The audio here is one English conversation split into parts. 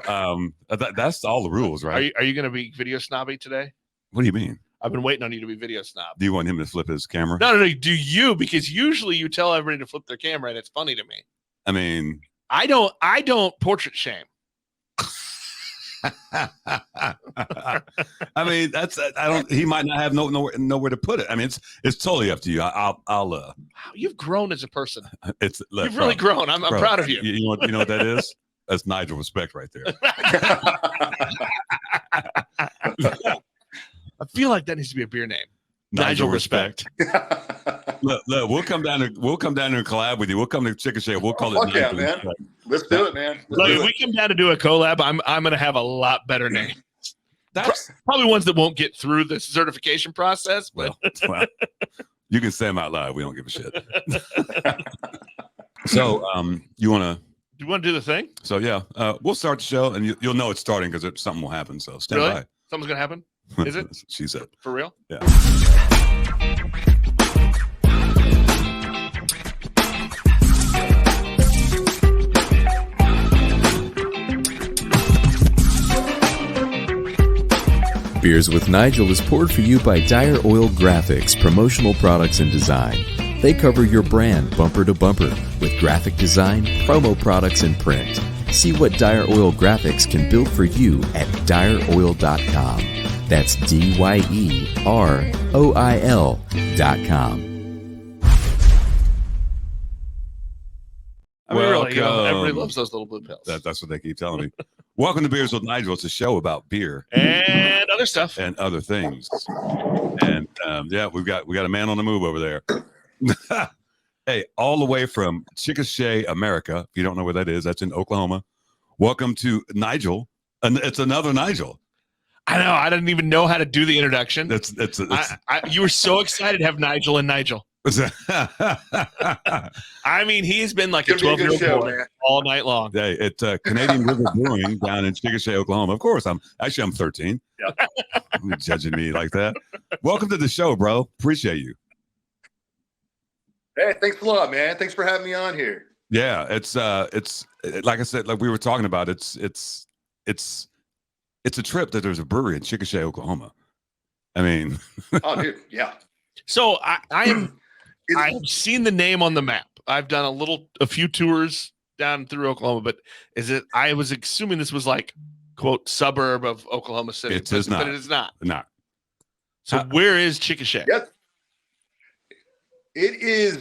that's all the rules, right? Are you going to be video snobby today? What do you mean? I've been waiting on you to be video snob. Do you want him to flip his camera? No. Do you? Because usually you tell everybody to flip their camera, and it's funny to me. I mean, I don't portrait shame. I mean, he might not have nowhere to put it. I mean, it's totally up to you. I'll You've grown as a person. You've really grown. I'm proud of you. You know what that is? That's Nigel Respect right there. I feel like that needs to be a beer name. Nigel Respect. look, we'll come down there and collab with you. We'll come to Chickasha. We'll call it Nigel man. Respect. Let's do it, man. If we come down to do a collab, I'm going to have a lot better names. That's probably ones that won't get through the certification process. But well, you can say them out loud. We don't give a shit. So, you want to do the thing? So yeah, we'll start the show, and you'll know it's starting because something will happen. So stand by. Something's gonna happen. Is it? She said. For real? Yeah. Beers with Nigel is poured for you by Dire Oil Graphics, promotional products and design. They cover your brand bumper to bumper with graphic design, promo products, and print. See what Dire Oil Graphics can build for you at direoil.com. That's DYEROIL.com. I mean, really, everybody loves those little blue pills. That's what they keep telling me. Welcome to Beers with Nigel. It's a show about beer and other stuff and other things. And yeah, we got a man on the move over there. Hey, all the way from Chickasha, America. If you don't know where that is, that's in Oklahoma. Welcome to Nigel, and it's another Nigel. I know. I didn't even know how to do the introduction. You were so excited to have Nigel and Nigel. I mean, he's been like a 12-year-old boy all night long. Hey, it's Canadian River Brewing down in Chickasha, Oklahoma. Of course, I'm 13. Yeah. You're judging me like that. Welcome to the show, bro. Appreciate you. Hey, thanks a lot, man. Thanks for having me on here. Yeah, it's like I said, like we were talking about. It's a trip that there's a brewery in Chickasha, Oklahoma. I mean, oh, dude, yeah. So I've seen the name on the map. I've done a few tours down through Oklahoma, but I was assuming this was like, quote, suburb of Oklahoma City. It is not. But it is not. Not. So where is Chickasha? Yes. It is,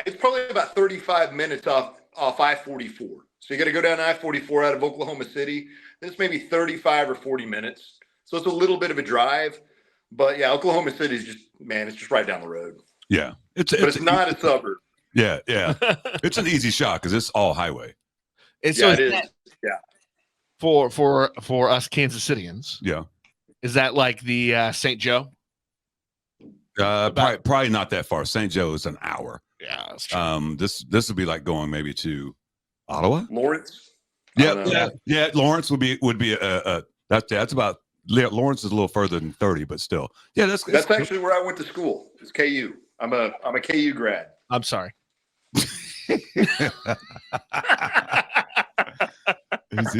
it's probably about 35 minutes off I-44. So you got to go down I-44 out of Oklahoma City. It's maybe 35 or 40 minutes. So it's a little bit of a drive. But yeah, Oklahoma City is it's just right down the road. Yeah. It's not a suburb. Yeah. It's an easy shot because it's all highway. And so it is. Yeah. For us Kansas Cityans. Yeah. Is that like the St. Joe? Probably not that far. St. Joe is an hour. Yeah, that's true. This would be like going maybe to Ottawa, Lawrence. Yeah. Lawrence would be that's about. Lawrence is a little further than 30, but still, yeah. That's actually where I went to school. It's KU. I'm a KU grad. I'm sorry. He's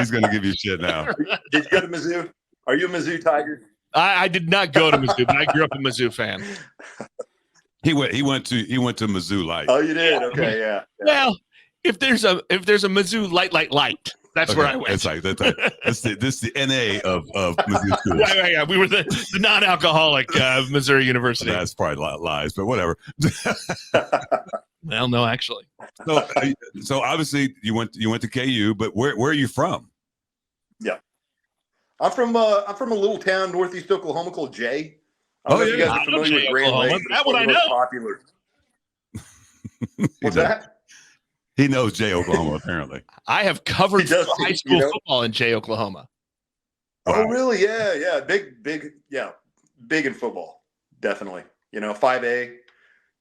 gonna give you shit now. Did you go to Mizzou? Are you a Mizzou Tiger? I did not go to Mizzou, but I grew up a Mizzou fan. He went to Mizzou Light. Oh, you did? Okay, yeah. Well, if there's a Mizzou light, that's where I went. It's like this is the NA of Mizzou schools. Yeah. We were the non-alcoholic Missouri University. That's probably a lot of lies, but whatever. Well, no, actually. So obviously you went to KU, but where are you from? Yeah. I'm from a little town northeast Oklahoma called Jay. I don't know if you guys are familiar with Grand Lake. That one I know. Popular. What's that? He knows Jay, Oklahoma, apparently. I have covered high school football in Jay, Oklahoma. Oh, really? Yeah. Big in football. Definitely. 5A.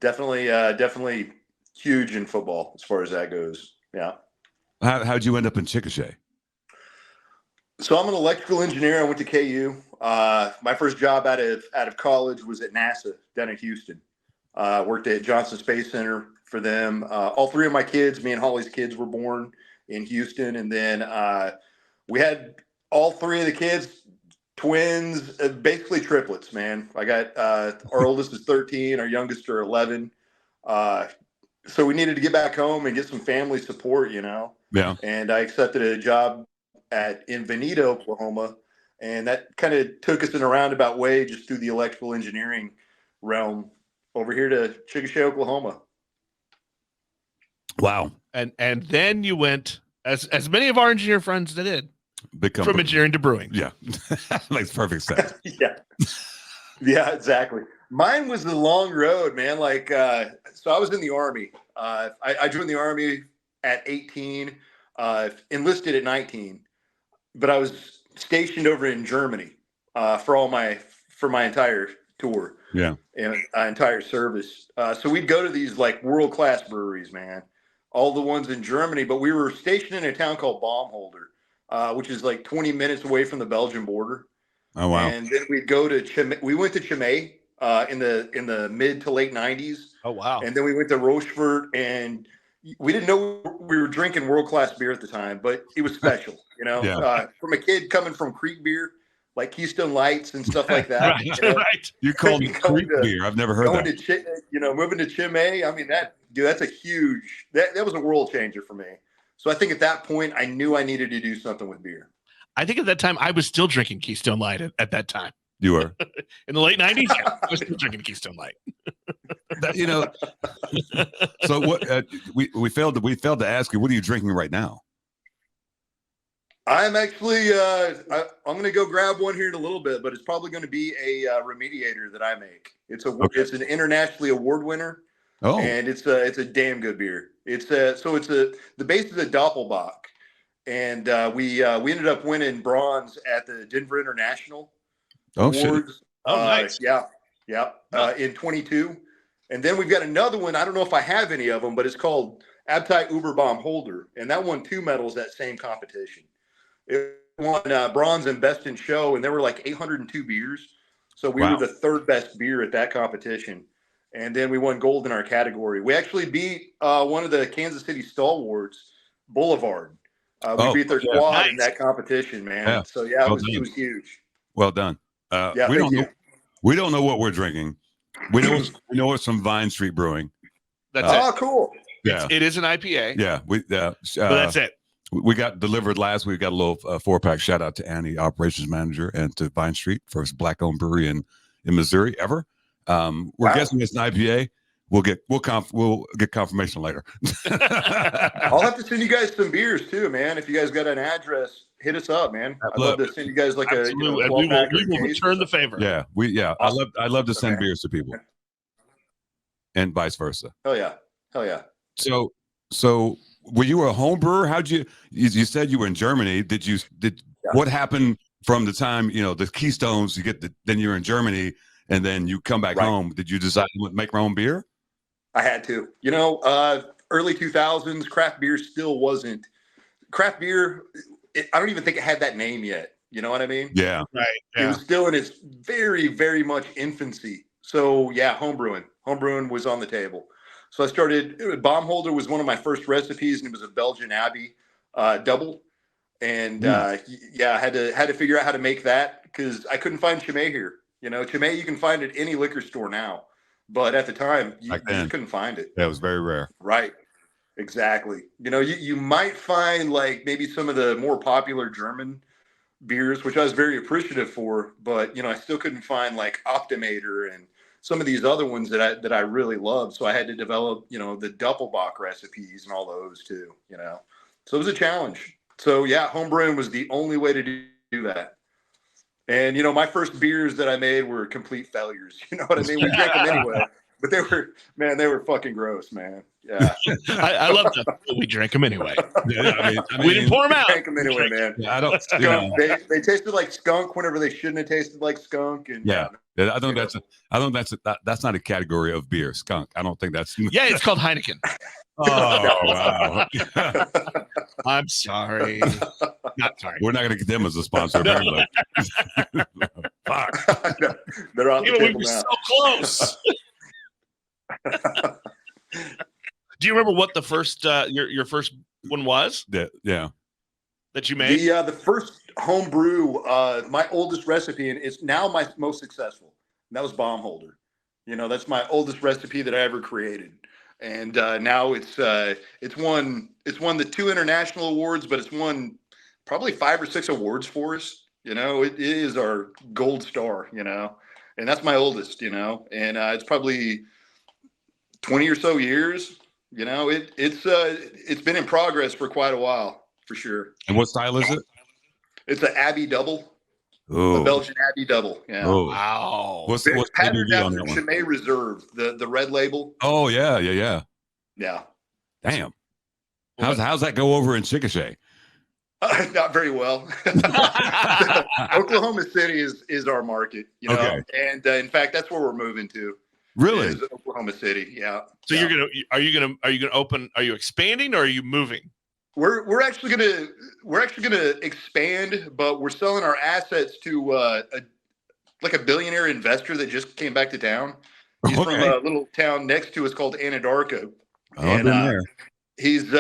Definitely huge in football as far as that goes. Yeah. How'd you end up in Chickasha? So I'm an electrical engineer. I went to KU. My first job out of college was at NASA down in Houston. Worked at Johnson Space Center for them. All three of my kids, me and Holly's kids, were born in Houston. And then we had all three of the kids, twins, basically triplets, man. I got our oldest is 13, our youngest are 11. So we needed to get back home and get some family support, you know. Yeah. And I accepted a job in Veneta, Oklahoma, and that kind of took us in a roundabout way just through the electrical engineering realm over here to Chickasha, Oklahoma. Wow. And then you went, as many of our engineer friends did, from engineering to brewing. Yeah. Makes perfect sense. Yeah. Yeah, exactly. Mine was the long road, man. Like, so I was in the Army. I joined the Army at 18, enlisted at 19, but I was stationed over in Germany for my entire tour. Yeah. And entire service. So we'd go to these like world-class breweries, man. All the ones in Germany, but we were stationed in a town called Baumholder, which is like 20 minutes away from the Belgian border. Oh wow. And then we'd go to we went to Chimay in the mid to late 90s. Oh wow. And then we went to Rochefort, and we didn't know we were drinking world-class beer at the time, but it was special, you know. Yeah. From a kid coming from Creek beer, like Keystone Lights and stuff like that. Right, you know? right. You called it Creek beer. I've never heard that. Moving to Chimay. I mean, that's a huge, that was a world changer for me. So I think at that point, I knew I needed to do something with beer. I think at that time, I was still drinking Keystone Light at that time. You were in the late 90s. Yeah, I was still drinking Keystone Light. You know. So what? We failed to ask you. What are you drinking right now? I'm actually I'm going to go grab one here in a little bit, but it's probably going to be a Remediator that I make. It's an internationally award winner. Oh, and it's a damn good beer. The base is a Doppelbock, and we ended up winning bronze at the Denver International Awards. Shit. Oh, nice. In 22. And then we've got another one. I don't know if I have any of them, but it's called Abtei Uberbaum Holder, and that won 2 medals that same competition. It won bronze and best in show, and there were like 802 beers. So we were the 3rd best beer at that competition. And then we won gold in our category. We actually beat one of the Kansas City stalwarts, Boulevard. We beat their squad in that competition, man. Yeah. So yeah, it was huge. Well done. We don't know what we're drinking. We know it's from Vine Street Brewing. That's cool. Yeah, it is an IPA. Yeah, but that's it. We got delivered last week. Got a little 4-pack. Shout out to Annie, operations manager, and to Vine Street, first black-owned brewery in Missouri ever. We're guessing it's an IPA. We'll get confirmation later. I'll have to send you guys some beers too, man. If you guys got an address, hit us up, man. I'd love to send you guys like a we will return the favor. Yeah, awesome. I love to send beers to people, and vice versa. Hell yeah. So were you a home brewer? How'd you said you were in Germany? What happened from the time the Keystones then you're in Germany and then you come back home? Did you decide to make your own beer? I had to. Early 2000s, craft beer still wasn't craft beer. I don't even think it had that name yet. You know what I mean? Yeah. Right. Yeah. It was still in its very, very much infancy. So yeah, homebrewing was on the table. So I started. Baumholder was one of my first recipes, and it was a Belgian Abbey double. And I had to figure out how to make that because I couldn't find Chimay here. Chimay you can find at any liquor store now, but at the time you just couldn't find it. That was very rare. Right. Exactly. You might find like maybe some of the more popular German beers, which I was very appreciative for, but I still couldn't find like Optimator and some of these other ones that I really love. So I had to develop, the Doppelbock recipes and all those too, So it was a challenge. So yeah, homebrewing was the only way to do that. And, my first beers that I made were complete failures. You know what I mean? We drank them anyway, but they were fuking gross, man. Yeah. I love that. We drank them anyway. Yeah, we didn't pour them out. We drank them anyway, man. Yeah, I don't. Skunk, they tasted like skunk whenever they shouldn't have tasted like skunk. And I think that's not a category of beer. Skunk. I don't think that's. Yeah, it's called Heineken. Oh wow! I'm sorry. Not sorry. We're not going to get them as a sponsor. Apparently. Fuck. They're on the table we were now. so close. Do you remember what the first your first one was? Yeah. That you made? The home brew. My oldest recipe, and it's now my most successful. And that was bomb holder. That's my oldest recipe that I ever created. And now it's won the 2 international awards, but it's won probably 5 or 6 awards for us. It is our gold star. And that's my oldest. And it's probably 20 or so years. It's been in progress for quite a while, for sure. And what style is it? It's an Abbey double, a Oh, Belgian Abbey double. Yeah. oh. Wow. What's Patterned ABV on after that one? Chimay Reserve, the red label. Oh yeah. Yeah. Damn. How's that go over in Chickasha? Not very well. Oklahoma City is our market, Okay. And in fact, that's where we're moving to. Really? Is Oklahoma City. Yeah. So Yeah. are you gonna open? Are you expanding or are you moving? We're actually gonna expand, but we're selling our assets to a billionaire investor that just came back to town. He's from Okay. a little town next to us called Anadarko. Oh, I've been there. He's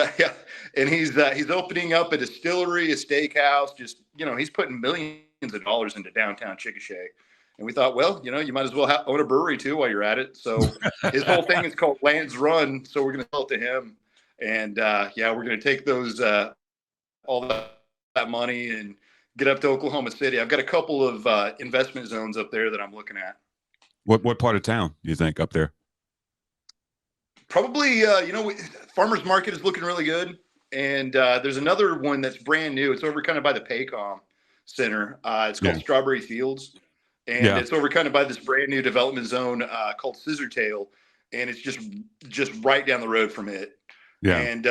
he's opening up a distillery, a steakhouse. Just he's putting millions of dollars into downtown Chickasha. And we thought, well, you might as well own a brewery too while you're at it. So his whole thing is called Land's Run. So we're going to sell it to him. And we're going to take those all that money and get up to Oklahoma City. I've got a couple of investment zones up there that I'm looking at. What part of town do you think up there? Probably, Farmers Market is looking really good. And there's another one that's brand new. It's over kind of by the Paycom Center. It's called Strawberry Fields. And it's over kind of by this brand new development zone called Scissortail. And it's just right down the road from it. Yeah. And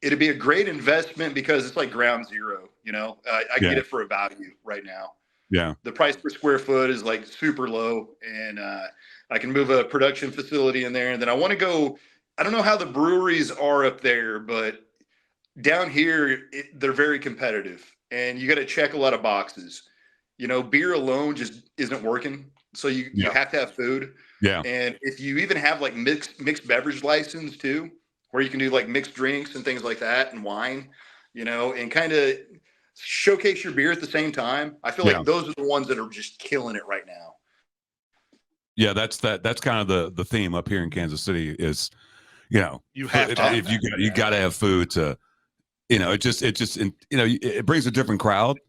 it'd be a great investment because it's like ground zero. I get it for a value right now. Yeah. The price per square foot is like super low, and I can move a production facility in there. And then I want to go. I don't know how the breweries are up there, but down here they're very competitive, and you got to check a lot of boxes. Beer alone just isn't working, so you have to have food. Yeah. And if you even have like mixed beverage license too, where you can do like mixed drinks and things like that and wine, and kind of showcase your beer at the same time. I feel like those are the ones that are just killing it right now. Yeah, that's kind of the theme up here in Kansas City is, you have to if you got to have food to, it brings a different crowd.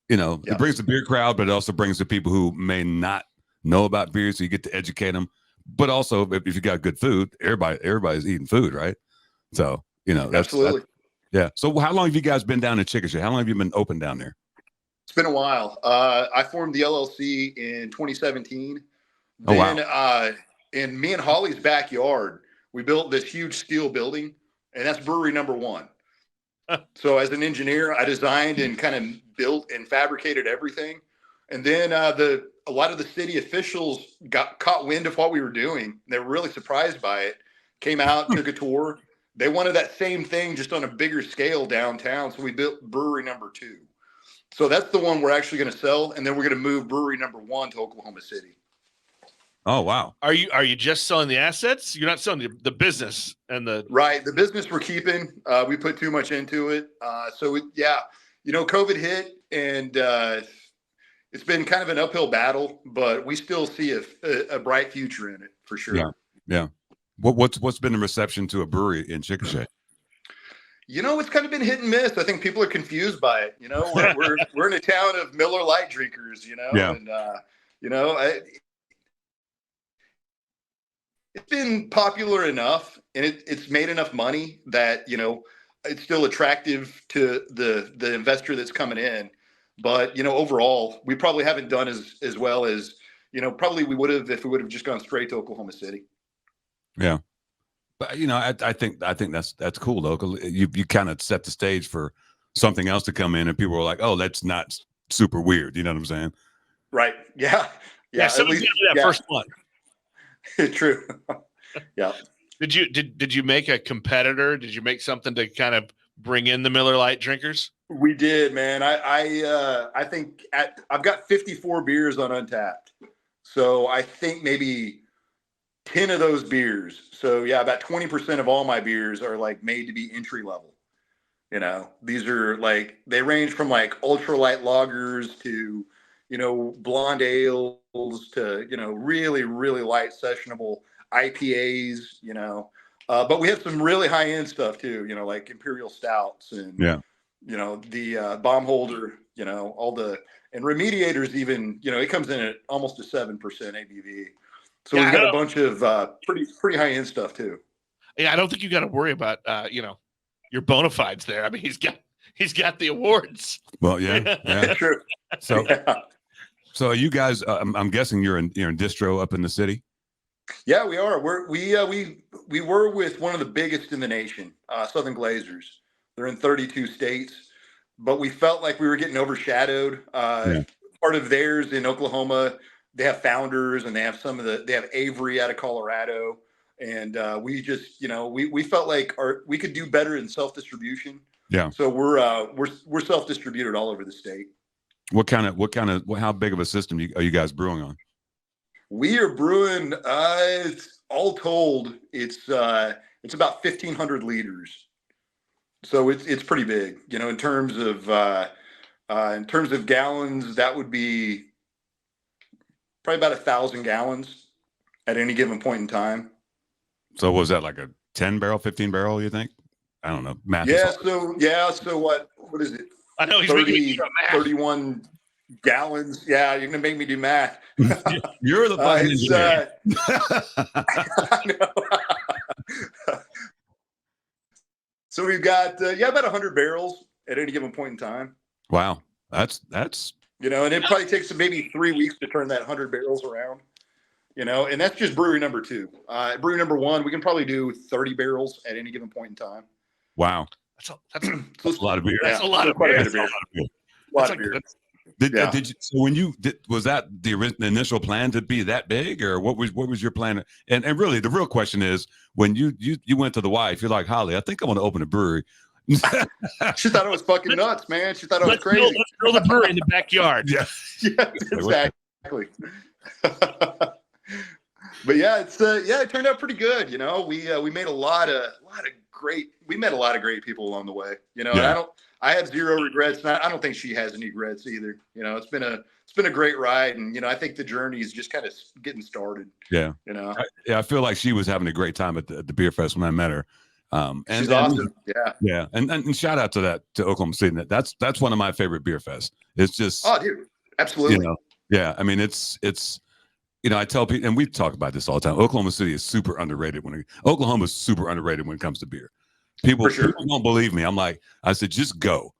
It brings the beer crowd, but it also brings the people who may not know about beer, so you get to educate them. But also, if you got good food, everybody's eating food, right? So absolutely. So how long have you guys been down in Chickasha? How long have you been open down there? It's been a while. I formed the LLC in 2017. Oh, then, wow. In me and Holly's backyard, we built this huge steel building, and that's brewery number 1. So as an engineer, I designed and kind of built and fabricated everything. And then a lot of the city officials got caught wind of what we were doing. They were really surprised by it. Came out, took a tour. They wanted that same thing just on a bigger scale downtown. So we built brewery number 2. So that's the one we're actually going to sell. And then we're going to move brewery number 1 to Oklahoma City. Oh, wow. Are you just selling the assets? You're not selling the business and the right. The business we're keeping. We put too much into it. COVID hit and it's been kind of an uphill battle, but we still see a bright future in it for sure. Yeah. What's been the reception to a brewery in Chickasha? It's kind of been hit and miss. I think people are confused by it. We're in a town of Miller Lite drinkers. And it's been popular enough, and it's made enough money that it's still attractive to the investor that's coming in. But overall, we probably haven't done as well as probably we would have if we would have just gone straight to Oklahoma City. Yeah, but I think that's cool though, 'cause you kind of set the stage for something else to come in, and people are like, oh, that's not super weird. You know what I'm saying? Right. Yeah. Somebody's got to do that first one. True. Yeah. Did you make a competitor? Did you make something to kind of bring in the Miller Lite drinkers? We did, man. I think I've got 54 beers on Untapped. So I think maybe 10 of those beers. So yeah, about 20% of all my beers are like made to be entry level. You know, these are like, they range from like ultralight lagers to, you know, blonde ales to, you know, really, really light sessionable IPAs, you know. But we have some really high end stuff too, you know, like imperial stouts and, Yeah. you know, the bomb holder, you know, all the, and remediators even, you know, it comes in at almost a 7% ABV. So Yeah, we've got a bunch of pretty high end stuff too. Yeah, I don't think you got to worry about you know, your bona fides there. I mean, he's got the awards. Well, yeah. Yeah. True. So, Yeah. so you guys, I'm guessing you're in distro up in the city. Yeah, we are. We were with one of the biggest in the nation, Southern Glazers. They're in 32 states, but we felt like we were getting overshadowed. Yeah. Part of theirs in Oklahoma, they have Founders, and they have they have Avery out of Colorado, and we just, you know, we felt like we could do better in self distribution. Yeah. So we're self distributed all over the state. How big of a system are you guys brewing on? We are brewing. It's all told, it's about 1,500 liters. So it's pretty big. You know, in terms of gallons, that would be probably about 1,000 gallons at any given point in time. So was that like a 10 barrel, 15 barrel? You think? I don't know. Math. Yeah. So what is it? I know he's 31 gallons. Yeah, you're gonna make me do math. You're the fucking engineer. I know. So we've got about 100 barrels at any given point in time. Wow, that's you know, and it probably takes maybe 3 weeks to turn that 100 barrels around. You know, and that's just brewery number 2. Brewery number 1, we can probably do 30 barrels at any given point in time. Wow, that's a lot of beer. That's a lot of beer. That's a lot of beer. Did you? So when you did, was that the initial plan to be that big, or what was your plan? And really, the real question is, when you went to the wife, you're like, Holly, I think I want to open a brewery. She thought I was fucking nuts, man. She thought I was crazy. Let's build a brewery in the backyard. Yeah, yeah, exactly. But yeah, it turned out pretty good. You know, we made we met a lot of great people along the way. You know, yeah. And I have zero regrets. And I don't think she has any regrets either. You know, it's been a great ride, and you know, I think the journey is just kind of getting started. Yeah, you know, I feel like she was having a great time at the beer fest when I met her. And she's awesome. Yeah, and shout out to Oklahoma City. That's one of my favorite beer fests. It's just, oh, dude, absolutely. You know, yeah, I mean, it's. You know, I tell people, and we talk about this all the time. Oklahoma City is super underrated Oklahoma's super underrated when it comes to beer. People don't believe me. I'm like, I said, just go.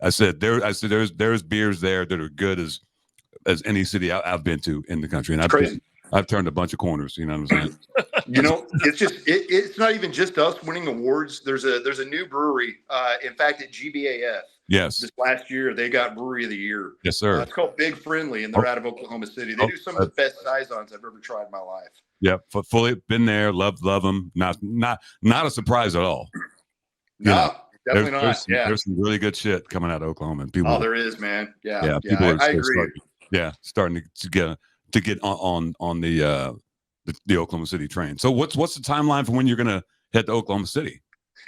I said there's beers there that are good as any city I've been to in the country, and I've turned a bunch of corners. You know what I'm saying? You know, it's just it's not even just us winning awards. There's a new brewery. In fact, at GBAF. Yes. This last year, they got Brewery of the Year. Yes, sir. It's called Big Friendly, and they're out of Oklahoma City. They do some of the best saisons I've ever tried in my life. Yeah, fully been there. Love them. Not a surprise at all. No, definitely not. There's some really good shit coming out of Oklahoma. And people, there is, man. Yeah. I agree. Starting to get on the Oklahoma City train. So what's the timeline for when you're gonna head to Oklahoma City?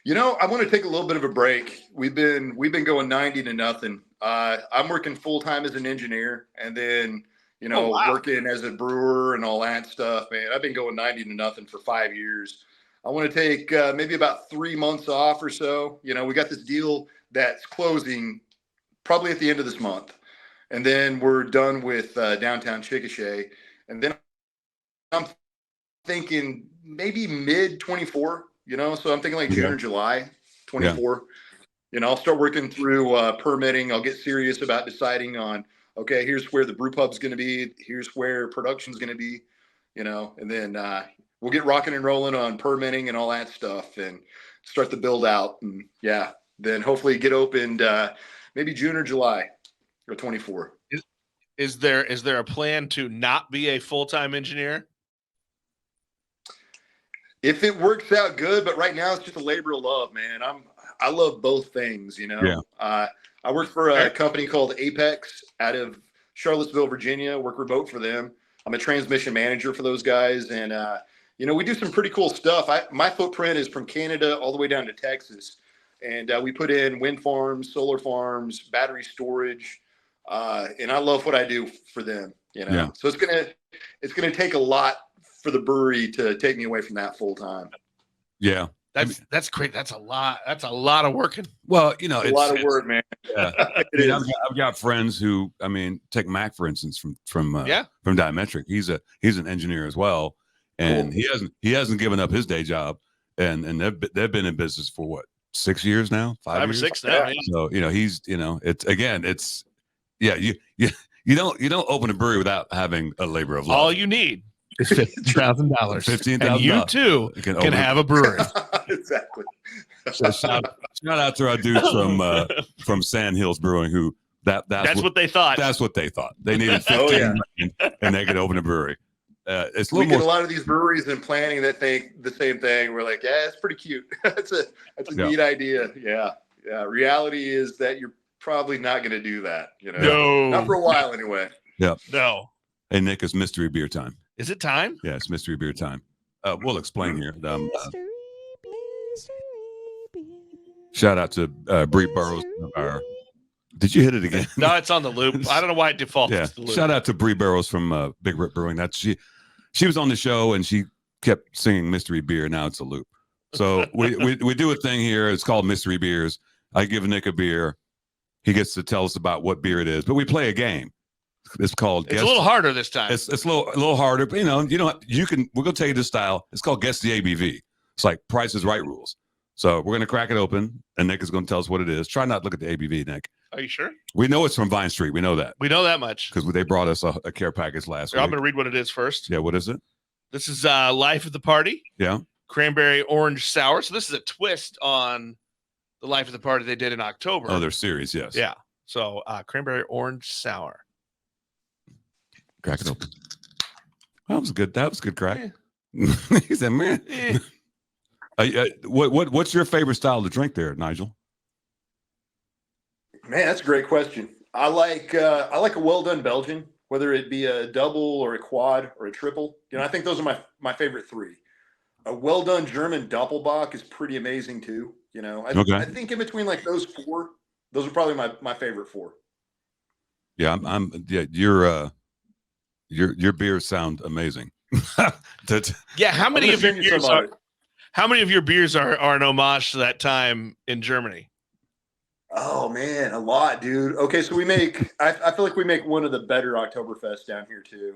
You know, I want to take a little bit of a break. We've been going 90-0. I'm working full time as an engineer, and then working as a brewer and all that stuff. Man, I've been going 90-0 for 5 years. I want to take maybe about 3 months off or so. You know, we got this deal that's closing probably at the end of this month, and then we're done with downtown Chickasha, and then I'm thinking maybe mid 24. You know, so I'm thinking like June or July 24. Yeah. You know, I'll start working through permitting. I'll get serious about deciding on, okay, here's where the brew pub's going to be. Here's where production's going to be, you know, and then we'll get rocking and rolling on permitting and all that stuff and start the build out. And then hopefully get opened maybe June or July of 24. Is there a plan to not be a full-time engineer? If it works out, good, but right now it's just a labor of love, man. I love both things, you know. Yeah. I work for a company called Apex out of Charlottesville, Virginia. Work remote for them. I'm a transmission manager for those guys, and we do some pretty cool stuff. My footprint is from Canada all the way down to Texas. And we put in wind farms, solar farms, battery storage, and I love what I do for them. Yeah. So it's gonna take a lot for the brewery to take me away from that full time. Yeah. That's great. That's a lot. That's a lot of working. Well, It's a lot of work, man. Yeah. I've got friends who, take Mac for instance from Diametric. He's an engineer as well, and Cool. he hasn't given up his day job, and they've been in business for what, 6 years now, 5 or years? 6 now. Yeah. So you don't open a brewery without having a labor of love. All you need is $15,000. $15,000. And you too can have a brewery. Exactly. So shout out to our dudes from Sand Hills Brewing, who that's what they thought. That's what they thought. They needed 15 million and they could open a brewery. It's a We little get more. a lot of these breweries in planning that think the same thing. We're like, yeah, it's pretty cute. That's a neat idea. Yeah. Yeah. Reality is that you're probably not going to do that. No. Not for a while anyway. Yeah. No. Hey, Nick, it's mystery beer time. Is it time? Yeah, it's mystery beer time. We'll explain here. Shout out to Bree Burrows. Did you hit it again? No, it's on the loop. I don't know why it defaults Yeah. to the loop. Shout out to Bree Burrows from Big Rip Brewing. She was on the show and she kept singing mystery beer. Now it's a loop. So we do a thing here. It's called mystery beers. I give Nick a beer. He gets to tell us about what beer it is, but we play a game. It's called. It's a little harder this time. It's a little harder, but we're gonna tell you the style. It's called Guess the ABV. It's like Price is Right rules. So we're gonna crack it open, and Nick is gonna tell us what it is. Try not to look at the ABV, Nick. Are you sure? We know it's from Vine Street. We know that We know that much. because they brought us a care package last I'm week. going to read what it is first. Yeah, what is it? This is Life of the Party. Yeah. Cranberry orange sour. So this is a twist on the Life of the Party they did in October. Oh, their series, yes. Yeah. So cranberry orange sour. Crack it open. That was good. That was a good crack. He said, "Man, what's your favorite style to drink there, Nigel?" Man, that's a great question. I like a well done Belgian, whether it be a double or a quad or a triple. I think those are my favorite three. A well done German Doppelbock is pretty amazing too. I think in between like those four, those are probably my favorite four. Yeah, your beers sound amazing. Yeah, how many of your send you beers some are? of it. How many of your beers are an homage to that time in Germany? Oh man, a lot, dude. Okay, so I feel like we make one of the better Oktoberfest down here too.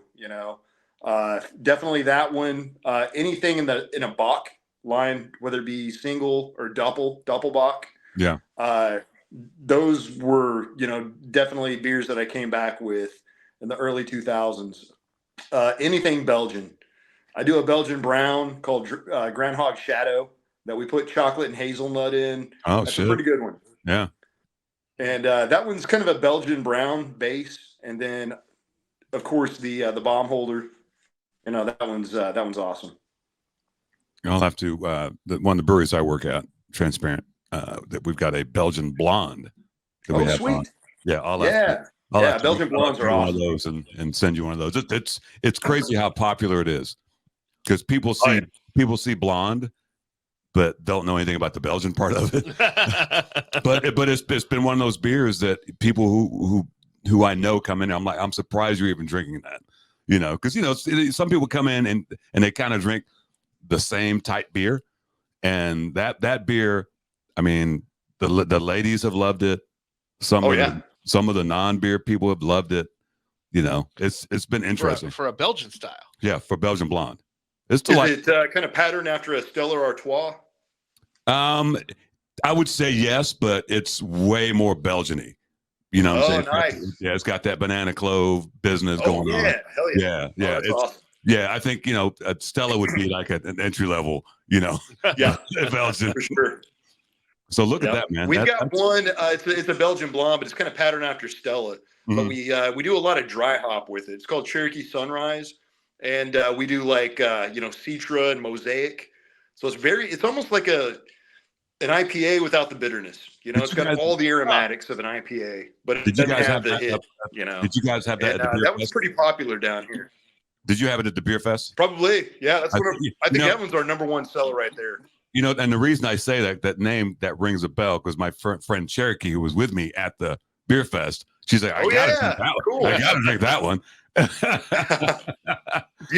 Definitely that one. Anything in a Bock line, whether it be single or Doppelbock. Yeah. Those were, definitely beers that I came back with in the early 2000s. Anything Belgian. I do a Belgian brown called Groundhog Shadow that we put chocolate and hazelnut in. Oh, That's shit. a pretty good one. Yeah. And that one's kind of a Belgian brown base, and then, of course, the bomb holder. That one's awesome. I'll have to one of the breweries I work at, Transparent, that we've got a Belgian blonde that we have sweet. on. Yeah, I'll have to Belgian blondes are one awesome. of those and send you one of those. It's crazy how popular it is because people see blonde, but don't know anything about the Belgian part of it. but it's been one of those beers that people who I know come in. I'm like, I'm surprised you're even drinking that, because some people come in and they kind of drink the same type beer, and that beer, the ladies have loved it. Some of the non-beer people have loved it. It's been interesting for a Belgian style. Yeah, for Belgian blonde. Is it kind of patterned after a Stella Artois? I would say yes, but it's way more Belgian-y. You know what I'm saying? Nice. It's got that banana clove business going on. Hell yeah. Yeah. That's awesome. Yeah, I think, Stella would be like an entry level, Yeah, Belgian. for sure. So look at that, man. We've got one. It's a Belgian blonde, but it's kind of patterned after Stella. Mhm. But we do a lot of dry hop with it. It's called Cherokee Sunrise, and we do like Citra and Mosaic. So it's almost like an IPA without the bitterness. It's got all the aromatics of an IPA, but it doesn't have the hit. Did you guys have that? And, at the beer that was fest? pretty popular down here. Did you have it at the beer fest? Probably, yeah. That's I I think that one's our number one seller right there. And the reason I say that name that rings a bell because my friend Cherokee, who was with me at the beer fest, she's like, I gotta drink that one. Cool. I gotta drink that one.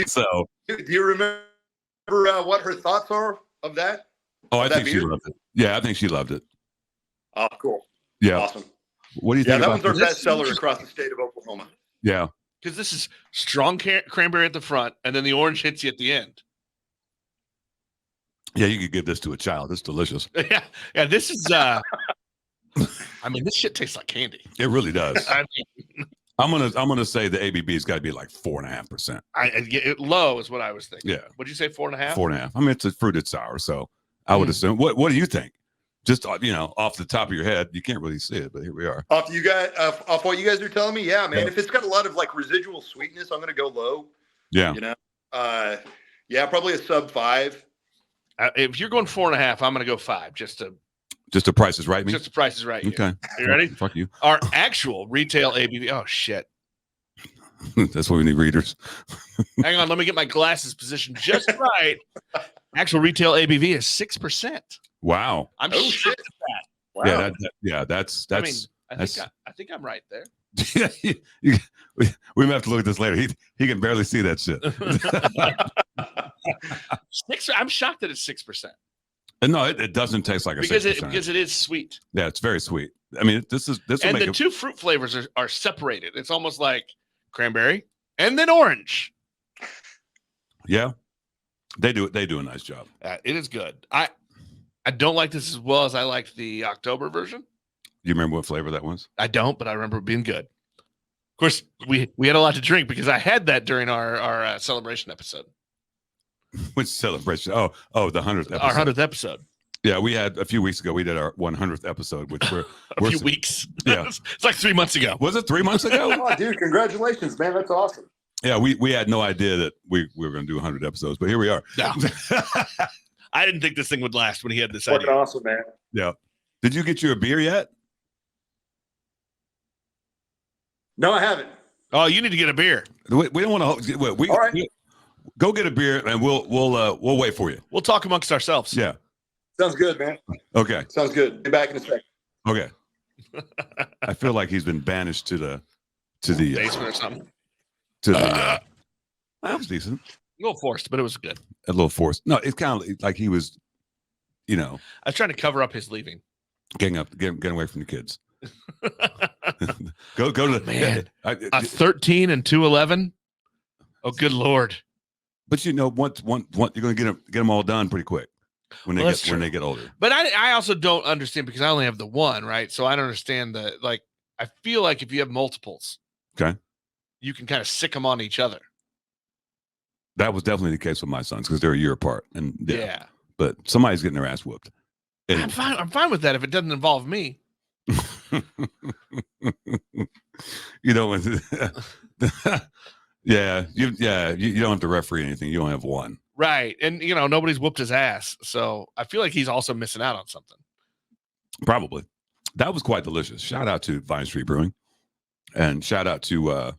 So, do you remember what her thoughts are of that? I think she loved it. Yeah, I think she loved it. Oh, cool. Yeah, awesome. What do you think? That about one's our best seller across the state of Oklahoma. Yeah, because this is strong cranberry at the front, and then the orange hits you at the end. Yeah, you could give this to a child. It's delicious. Yeah. This is. I mean, this shit tastes like candy. It really does. I mean, I'm gonna say the ABV's got to be like 4.5%. Low is what I was thinking. Yeah. What'd you say? 4.5. 4.5. I mean, it's a fruited sour, so I would assume. What do you think? Just off the top of your head, you can't really see it, but here we are. Off what you guys are telling me, yeah, man. Yeah. If it's got a lot of like residual sweetness, I'm gonna go low. Yeah. Yeah, probably a sub 5. If you're going 4.5, I'm gonna go 5. Just the price is right. Just the price is right. Okay. You ready? Fuck you. Our actual retail ABV. Oh shit. That's why we need readers. Hang on, let me get my glasses positioned just right. Actual retail ABV is 6%. Wow. I'm shocked at that. Wow. Yeah, that's. I mean, I think I'm right there. We may have to look at this later. He can barely see that shit. 6. I'm shocked that it's 6%. No, it doesn't taste like a 6%. Because it is sweet. Yeah, it's very sweet. I mean, this will and make the two fruit flavors are separated. It's almost like cranberry and then orange. Yeah, they do a nice job. It is good. I don't like this as well as I liked the October version. You remember what flavor that was? I don't, but I remember it being good. Of course, we had a lot to drink because I had that during our celebration episode. Which celebration? Oh, the 100th episode. Our 100th episode. Yeah, we had a few weeks ago. We did our 100th episode, which we're a few weeks. Yeah, it's like 3 months ago. Was it 3 months ago? Oh, dude, congratulations, man! That's awesome. Yeah, we had no idea that we were going to do 100 episodes, but here we are. No. I didn't think this thing would last when he had this Fucking idea. Awesome, man. Yeah. Did you get you a beer yet? No, I haven't. Oh, you need to get a beer. We don't want to. All right. Go get a beer, and we'll wait for you. We'll talk amongst ourselves. Yeah. Sounds good, man. Okay. Sounds good. Be back in a second. Okay. I feel like he's been banished to the basement or something. That was decent. A little forced, but it was good. A little forced. No, it's kind of like he was, I was trying to cover up his leaving. Getting away from the kids. go to the man. A 13 and 211. Oh, good Lord. But once you're going to get them all done pretty quick when they get older. But I also don't understand because I only have the one, right? So I don't understand I feel like if you have multiples, okay, you can kind of sick them on each other. That was definitely the case with my sons because they're a year apart, and yeah. But somebody's getting their ass whooped. And I'm fine with that if it doesn't involve me. Yeah, you don't have to referee anything. You don't have one. Right. And, nobody's whooped his ass. So I feel like he's also missing out on something. Probably. That was quite delicious. Shout out to Vine Street Brewing. And shout out to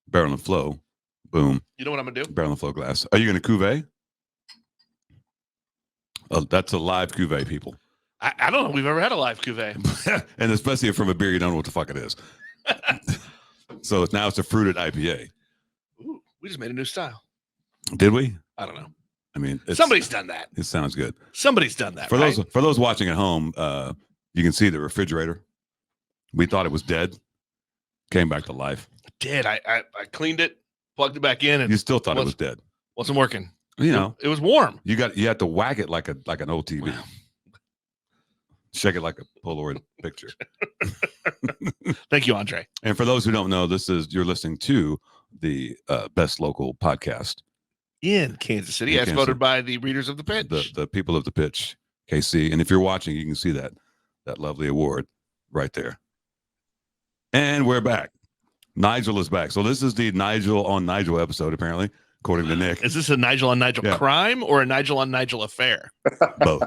Barrel and Flow. Boom. You know what I'm going to do? Barrel and Flow glass. Are you going to cuvee? Oh, that's a live cuvee, people. I don't know if we've ever had a live cuvee. And especially from a beer you don't know what the fuck it is. So now it's a fruited IPA. Ooh, we just made a new style. Did we? I don't know. I mean, somebody's done that. It sounds good. Somebody's done that. For those watching at home, you can see the refrigerator. We thought it was dead. Came back to life. It did. I cleaned it, plugged it back in, and you still thought it was dead. Wasn't working. It was warm. You had to whack it like an old TV. Wow. Shake it like a Polaroid picture. Thank you, Andre. And for those who don't know, you're listening to the best local podcast in Kansas City, as voted by the readers of the pitch, the people of the pitch, KC. And if you're watching, you can see that lovely award right there. And we're back. Nigel is back. So this is the Nigel on Nigel episode, apparently, according to Nick. Is this a Nigel on Nigel crime or a Nigel on Nigel affair? Both.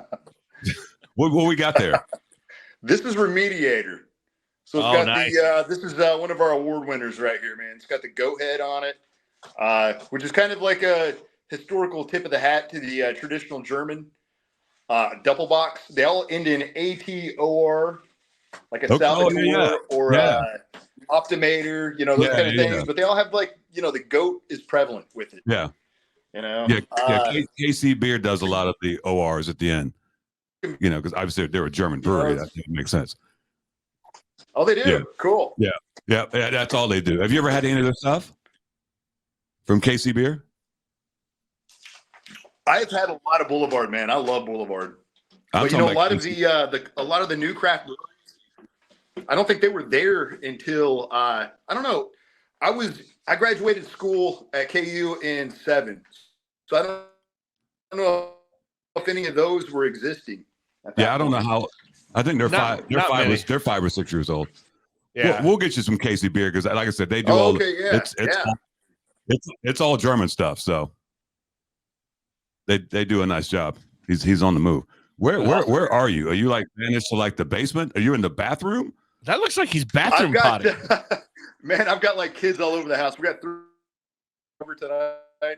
What we got there? This is Remediator. So it's got nice. This is one of our award winners right here, man. It's got the goat head on it, which is kind of like a historical tip of the hat to the traditional German double box. They all end in ATOR, like a Salvatore or Optimator, those kind of things. But they all have like, the goat is prevalent with it. Yeah. Yeah. KC Beer does a lot of the ORs at the end. Because obviously they're a German brewery. That makes sense. Oh, they do. Yeah. Cool. Yeah. That's all they do. Have you ever had any of their stuff from KC Beer? I've had a lot of Boulevard, man. I love Boulevard. But a lot of the new craft breweries, I don't think they were there until I don't know. I graduated school at KU in 7, so I don't know if any of those were existing. I don't know how. I think they're 5 or 6 years old. Yeah, we'll get you some KC Beer because, like I said, they do it's all German stuff. So they do a nice job. He's on the move. Where are you? Are you like managed to like the basement? Are you in the bathroom? That looks like he's bathroom potting. Man, I've got like kids all over the house. We got 3 over tonight.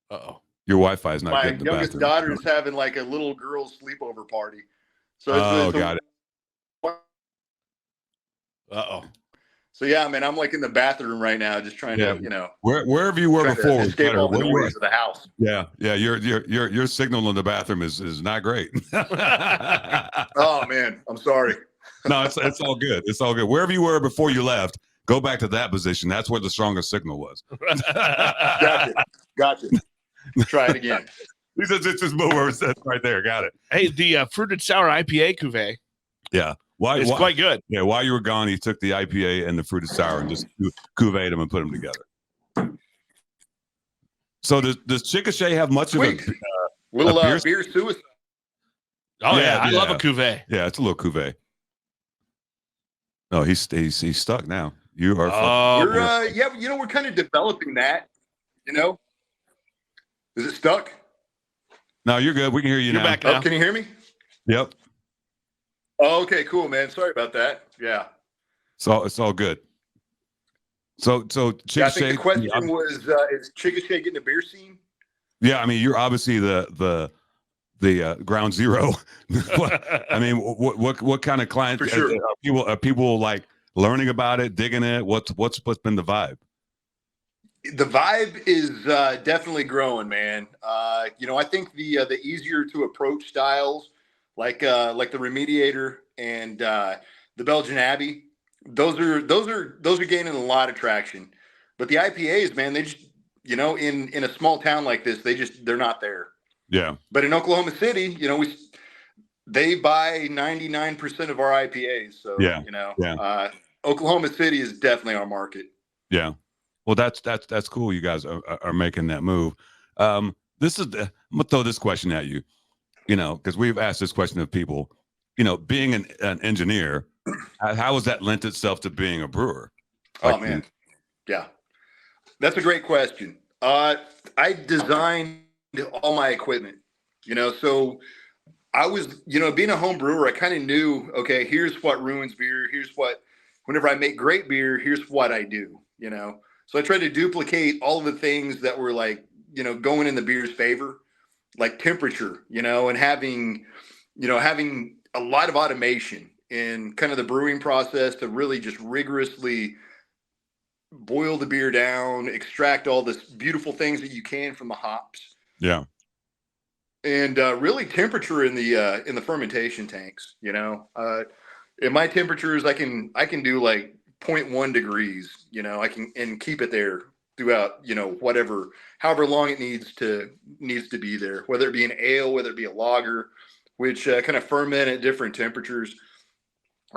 Uh-oh. Your Wi-Fi is not good in the bathroom. My youngest daughter is having like a little girls' sleepover party. So got it. Uh-oh. So yeah, man, I'm like in the bathroom right now, just trying to, wherever you were before, escape all the noise of the house. Yeah. Your signal in the bathroom is not great. Oh man, I'm sorry. No, it's all good. It's all good. Wherever you were before you left, go back to that position. That's where the strongest signal was. Gotcha. Try it again. He says it's just move over. That's right there. Got it. Hey, the fruited sour IPA cuvee. Yeah. It's quite good. Yeah. While you were gone, he took the IPA and the fruited sour and just cuvee them and put them together. So does Chickasha have much of a beer suicide? Oh yeah, I love a cuvee. Yeah, it's a little cuvee. No, he's stuck now. You are. We're kind of developing that. Is it stuck? No, you're good. We can hear you now. Back now. Can you hear me? Yep. Oh, okay, cool, man. Sorry about that. Yeah. So it's all good. So Chickasha. I think the question was, is Chickasha getting a beer scene? Yeah, I mean, you're obviously the ground zero. I mean, what kind of client? For sure. Are people like learning about it, digging it? What's been the vibe? The vibe is definitely growing, man. I think the easier to approach styles like the Remediator and the Belgian Abbey, those are gaining a lot of traction. But the IPAs, man, they just in a small town like this, they're not there. Yeah. But in Oklahoma City, they buy 99% of our IPAs. So Oklahoma City is definitely our market. Yeah. Well, that's cool. You guys are making that move. I'm gonna throw this question at you, because we've asked this question of people, being an engineer, how has that lent itself to being a brewer? Oh man. Yeah. That's a great question. I designed all my equipment, so I was, being a home brewer, I kind of knew, okay, here's what ruins beer. Whenever I make great beer, here's what I do, So I tried to duplicate all of the things that were like, going in the beer's favor, like temperature, and having a lot of automation in kind of the brewing process to really just rigorously boil the beer down, extract all this beautiful things that you can from the hops. Yeah. And really temperature in the fermentation tanks, in my temperatures, I can do like 0.1 degrees, I can, and keep it there throughout, however long it needs to be there, whether it be an ale, whether it be a lager, which kind of ferment at different temperatures.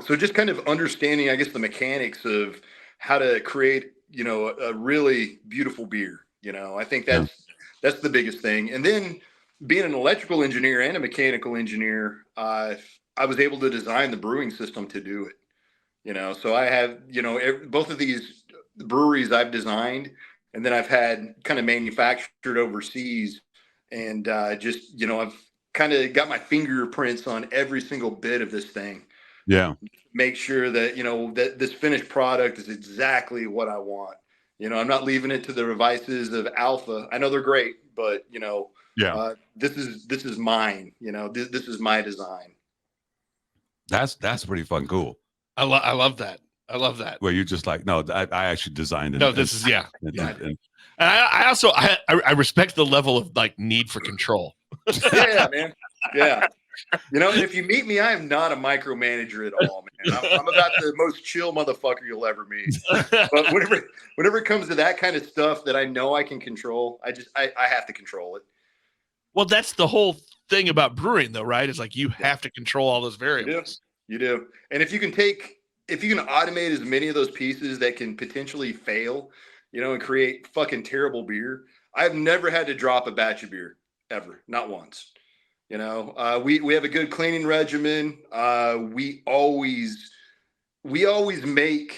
So just kind of understanding, I guess, the mechanics of how to create, a really beautiful beer. I think that's the biggest thing. And then being an electrical engineer and a mechanical engineer, I was able to design the brewing system to do it. So I have, both of these breweries I've designed, and then I've had kind of manufactured overseas, and just, I've kind of got my fingerprints on every single bit of this thing. Yeah. Make sure that, that this finished product is exactly what I want. I'm not leaving it to the devices of Alpha. I know they're great, but, Yeah. This is mine. You know, this is my design. That's pretty fun. Cool. I love that. I love that. Where you just like, no, I actually designed it. No, this is yeah. And I also I respect the level of like need for control. Yeah, man. Yeah. You know, if you meet me, I am not a micromanager at all, man. I'm about the most chill motherfucker you'll ever meet. But whenever it comes to that kind of stuff that I know I can control, I have to control it. Well, that's the whole thing about brewing, though, right? Is like you have to control all those variables. You do. And if you can automate as many of those pieces that can potentially fail, you know, and create fucking terrible beer. I've never had to drop a batch of beer ever, not once. You know, we have a good cleaning regimen. We've always made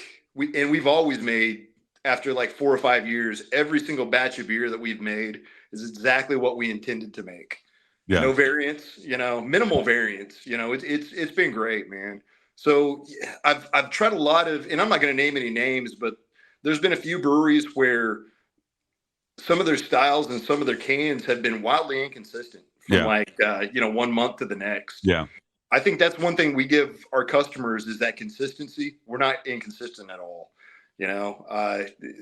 after like 4 or 5 years, every single batch of beer that we've made is exactly what we intended to make. Yeah. No variants, you know, minimal variants. You know, it's been great, man. So I've tried a lot of, and I'm not going to name any names, but there's been a few breweries where some of their styles and some of their cans have been wildly inconsistent from 1 month to the next. Yeah. I think that's one thing we give our customers is that consistency. We're not inconsistent at all. You know,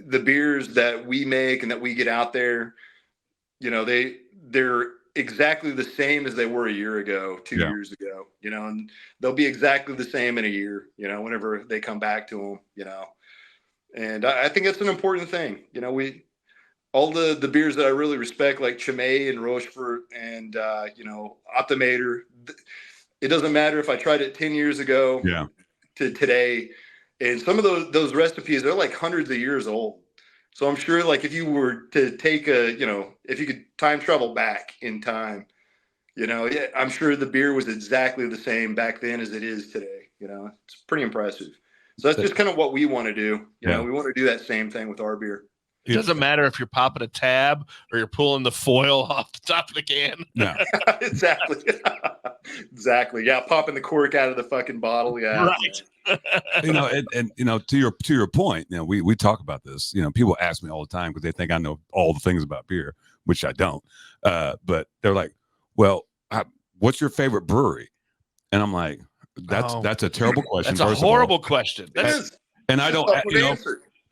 the beers that we make and that we get out there, you know, they're exactly the same as they were a year ago, 2 years ago, you know, and they'll be exactly the same in a year, you know, whenever they come back to them, you know. And I think that's an important thing. You know, all the beers that I really respect, like Chimay and Rochefort and, you know, Optimator, it doesn't matter if I tried it 10 years ago to today. And some of those recipes, they're like hundreds of years old. So I'm sure like if you were to take if you could time travel back in time, you know, I'm sure the beer was exactly the same back then as it is today. You know, it's pretty impressive. So that's just kind of what we want to do. You know, we want to do that same thing with our beer. It doesn't matter if you're popping a tab or you're pulling the foil off the top of the can. No. Exactly. Exactly. Yeah. Popping the cork out of the fucking bottle. Yeah. Right. You know, and you know, to your point, you know, we talk about this. You know, people ask me all the time because they think I know all the things about beer, which I don't. But they're like, "Well, what's your favorite brewery?" And I'm like, "That's a terrible question. That's a horrible question. That is. And I don't, you know,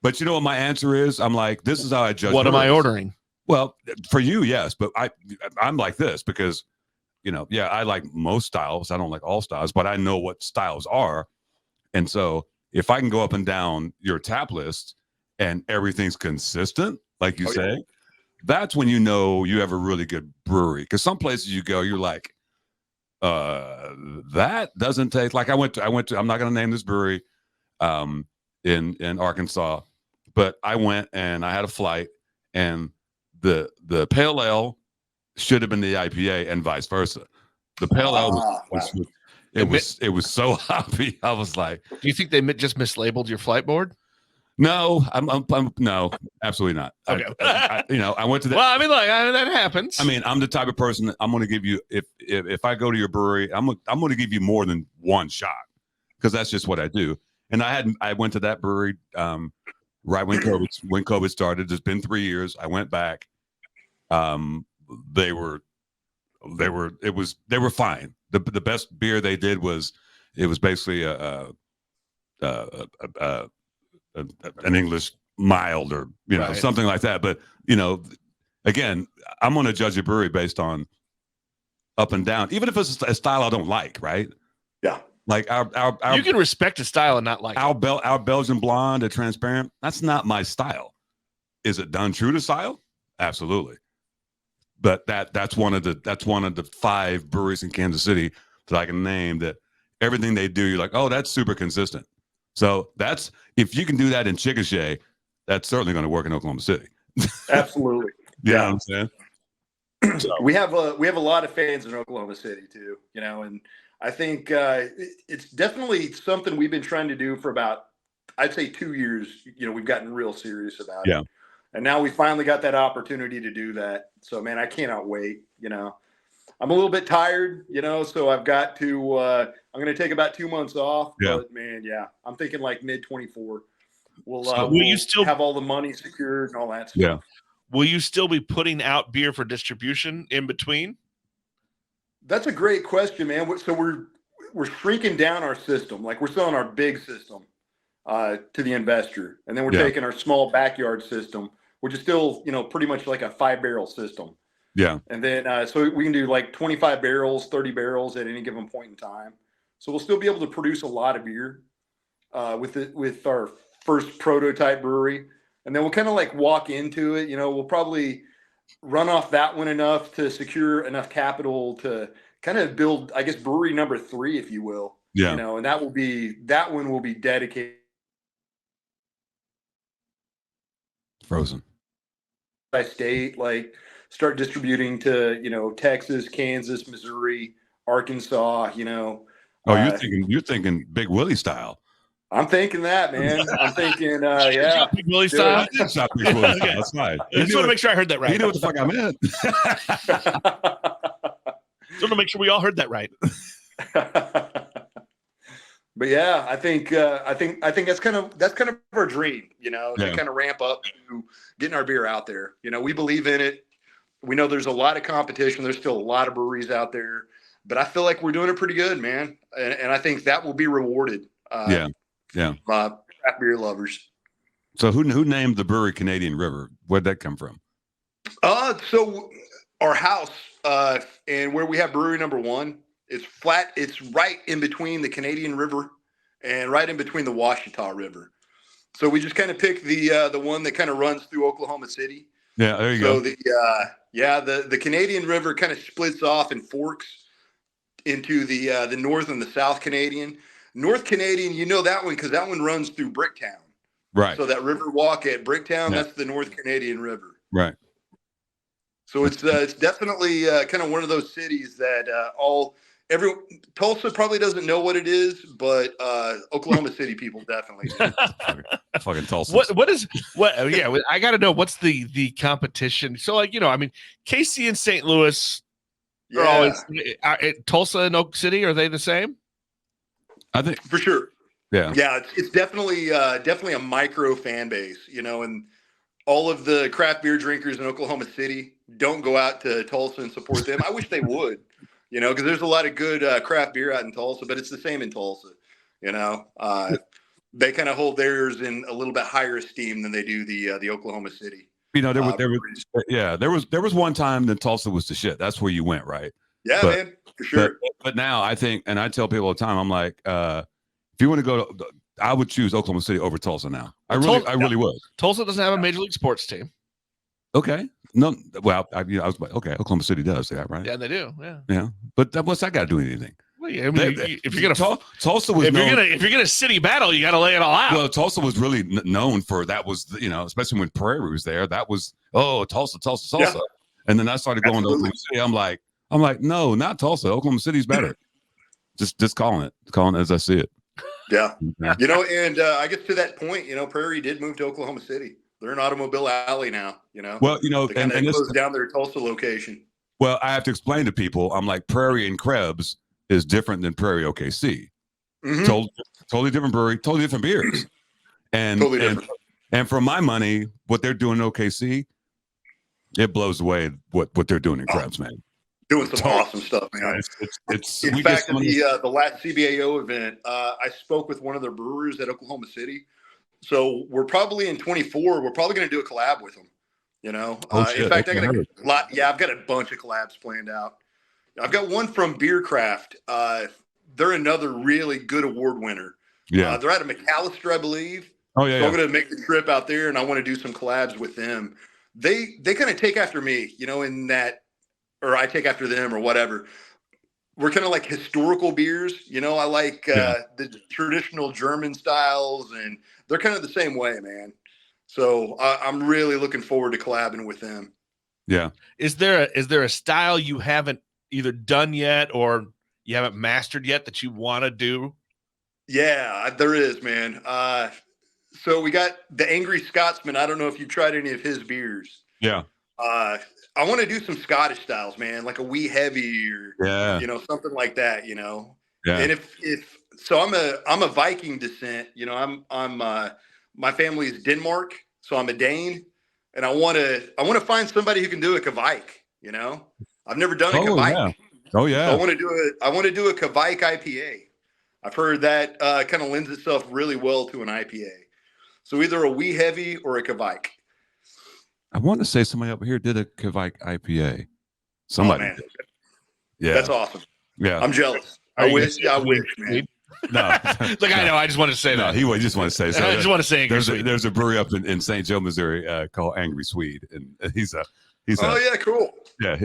but you know what my answer is? I'm like, this is how I judge. What am I ordering? Well, for you, yes, but I'm like this because, you know, I like most styles. I don't like all styles, but I know what styles are. And so if I can go up and down your tap list and everything's consistent, like you say, that's when you know you have a really good brewery. Because some places you go, you're like, that doesn't taste like I went to, I'm not going to name this brewery in Arkansas, but I went and I had a flight and the pale ale should have been the IPA and vice versa. The pale ale it was so hoppy. I was like, do you think they just mislabeled your flight board? No, I'm no, absolutely not. Okay. I went to that. Well, I mean, like that happens. I mean, I'm the type of person that I'm going to give you if I go to your brewery, I'm going to give you more than one shot because that's just what I do. And I went to that brewery right when COVID started. It's been 3 years. I went back. They were fine. The best beer they did was basically an English mild or something like that. But again, I'm going to judge a brewery based on up and down, even if it's a style I don't like, right? Yeah. Like our you can respect a style and not like our Belgian blonde, a transparent. That's not my style. Is it done true to style? Absolutely. But that's one of the 5 breweries in Kansas City that I can name that everything they do, you're like, oh, that's super consistent. So that's if you can do that in Chickasha, that's certainly going to work in Oklahoma City. Absolutely. You know what I'm saying? So. We have a lot of fans in Oklahoma City too, and I think it's definitely something we've been trying to do for about, I'd say 2 years. We've gotten real serious about it. And now we finally got that opportunity to do that. So, man, I cannot wait. I'm a little bit tired, so I've got to, I'm going to take about 2 months off. Yeah. But, man, I'm thinking like mid-24. We'll you still have all the money secured and all that stuff. Yeah. will you still be putting out beer for distribution in between? That's a great question, man. So we're shrinking down our system. Like, we're selling our big system to the investor, and then we're taking our small backyard system, which is still, pretty much like a 5-barrel system. Yeah. And then so we can do like 25 barrels, 30 barrels at any given point in time. So we'll still be able to produce a lot of beer with our first prototype brewery. And then we'll kind of like walk into it. We'll probably run off that one enough to secure enough capital to kind of build, I guess, brewery number 3, if you will. Yeah. And that one will be dedicated. Frozen. By state, like start distributing to, Texas, Kansas, Missouri, Arkansas, Oh, you're thinking Big Willie style. I'm thinking that, man. I'm thinking, yeah. Big Willie style. It's not Big Willie style. That's fine. I just want to make sure I heard that right. You know what the fuck I meant. Just want to make sure we all heard that right. But yeah, I think that's kind of our dream, to kind of ramp up to getting our beer out there. We believe in it. We know there's a lot of competition. There's still a lot of breweries out there, but I feel like we're doing it pretty good, man. And I think that will be rewarded. Yeah. Craft beer lovers. So who named the brewery Canadian River? Where'd that come from? So our house and where we have brewery number 1, it's flat. It's right in between the Canadian River and right in between the Washita River. So we just kind of picked the one that kind of runs through Oklahoma City. Yeah, there you go. The Canadian River kind of splits off and forks into the North and the South Canadian. North Canadian, that one because that one runs through Bricktown. Right. So that river walk at Bricktown, that's the North Canadian River. Right. So it's definitely kind of one of those cities that Tulsa probably doesn't know what it is, but Oklahoma City people definitely do. Fucking Tulsa. I got to know what's the competition. So KC and St. Louis are always Tulsa and Oak City. Are they the same? I think for sure. Yeah. Yeah. It's definitely a micro fan base, and all of the craft beer drinkers in Oklahoma City don't go out to Tulsa and support them. I wish they would, because there's a lot of good craft beer out in Tulsa, but it's the same in Tulsa. They kind of hold theirs in a little bit higher esteem than they do the Oklahoma City. There was one time that Tulsa was the shit. That's where you went, right? Yeah, man, for sure. But now I think, and I tell people all the time, I'm like, if you want to go, I would choose Oklahoma City over Tulsa now. I really would. Tulsa doesn't have a major league sports team. Okay. No. Well, I was like, okay, Oklahoma City does that, right? Yeah, they do. Yeah. Yeah. But what's that got to do with anything? Well, yeah, if you're gonna Tulsa was if you're gonna city battle, you got to lay it all out. Well, Tulsa was really known for that. Was especially when Prairie was there. That was Tulsa. Yeah. And then I started going to Oklahoma City. I'm like, no, not Tulsa. Oklahoma City's better. just calling it as I see it. Yeah. And I guess to that point, Prairie did move to Oklahoma City. They're in Automobile Alley now, Well, and closed down their Tulsa location. Well, I have to explain to people, I'm like, Prairie and Krebs is different than Prairie OKC. Mm-hmm. Totally different brewery, totally different beers. And, totally different. And for my money, what they're doing in OKC, it blows away what they're doing in Krebs, man. Doing some awesome stuff, man. It's in fact, at the last CBAO event, I spoke with one of their brewers at Oklahoma City. So we're probably in 24. We're probably going to do a collab with them. In fact, I've got a bunch of collabs planned out. I've got one from Beercraft. They're another really good award winner. Yeah, they're out of McAllister, I believe. Oh yeah. So I'm going to make the trip out there, and I want to do some collabs with them. They kind of take after me, in that. Or I take after them or whatever. We're kind of like historical beers. I like the traditional German styles, and they're kind of the same way, man. So I'm really looking forward to collabing with them. Yeah. Is there a style you haven't either done yet or you haven't mastered yet that you want to do? Yeah, there is, man. So we got the Angry Scotsman. I don't know if you've tried any of his beers. Yeah. I want to do some Scottish styles, man, like a wee heavy or something like that, Yeah. And if so, I'm a Viking descent. I'm my family is Denmark, so I'm a Dane. and I want to find somebody who can do a Kvike. You know, I've never done a Kvike. Yeah. Oh yeah. So I want to do a Kvike IPA. I've heard that kind of lends itself really well to an IPA. So either a wee heavy or a Kvike. I want to say somebody up here did a Kvike IPA. Somebody. Oh, man. Did. Yeah. That's awesome. Yeah. I'm jealous. I wish, man. No. Like, I know. I just want to say No, that. he just want to say so. I just want to say there's a brewery up in St. Joe, Missouri called Angry Swede, and he's oh yeah, cool. Yeah.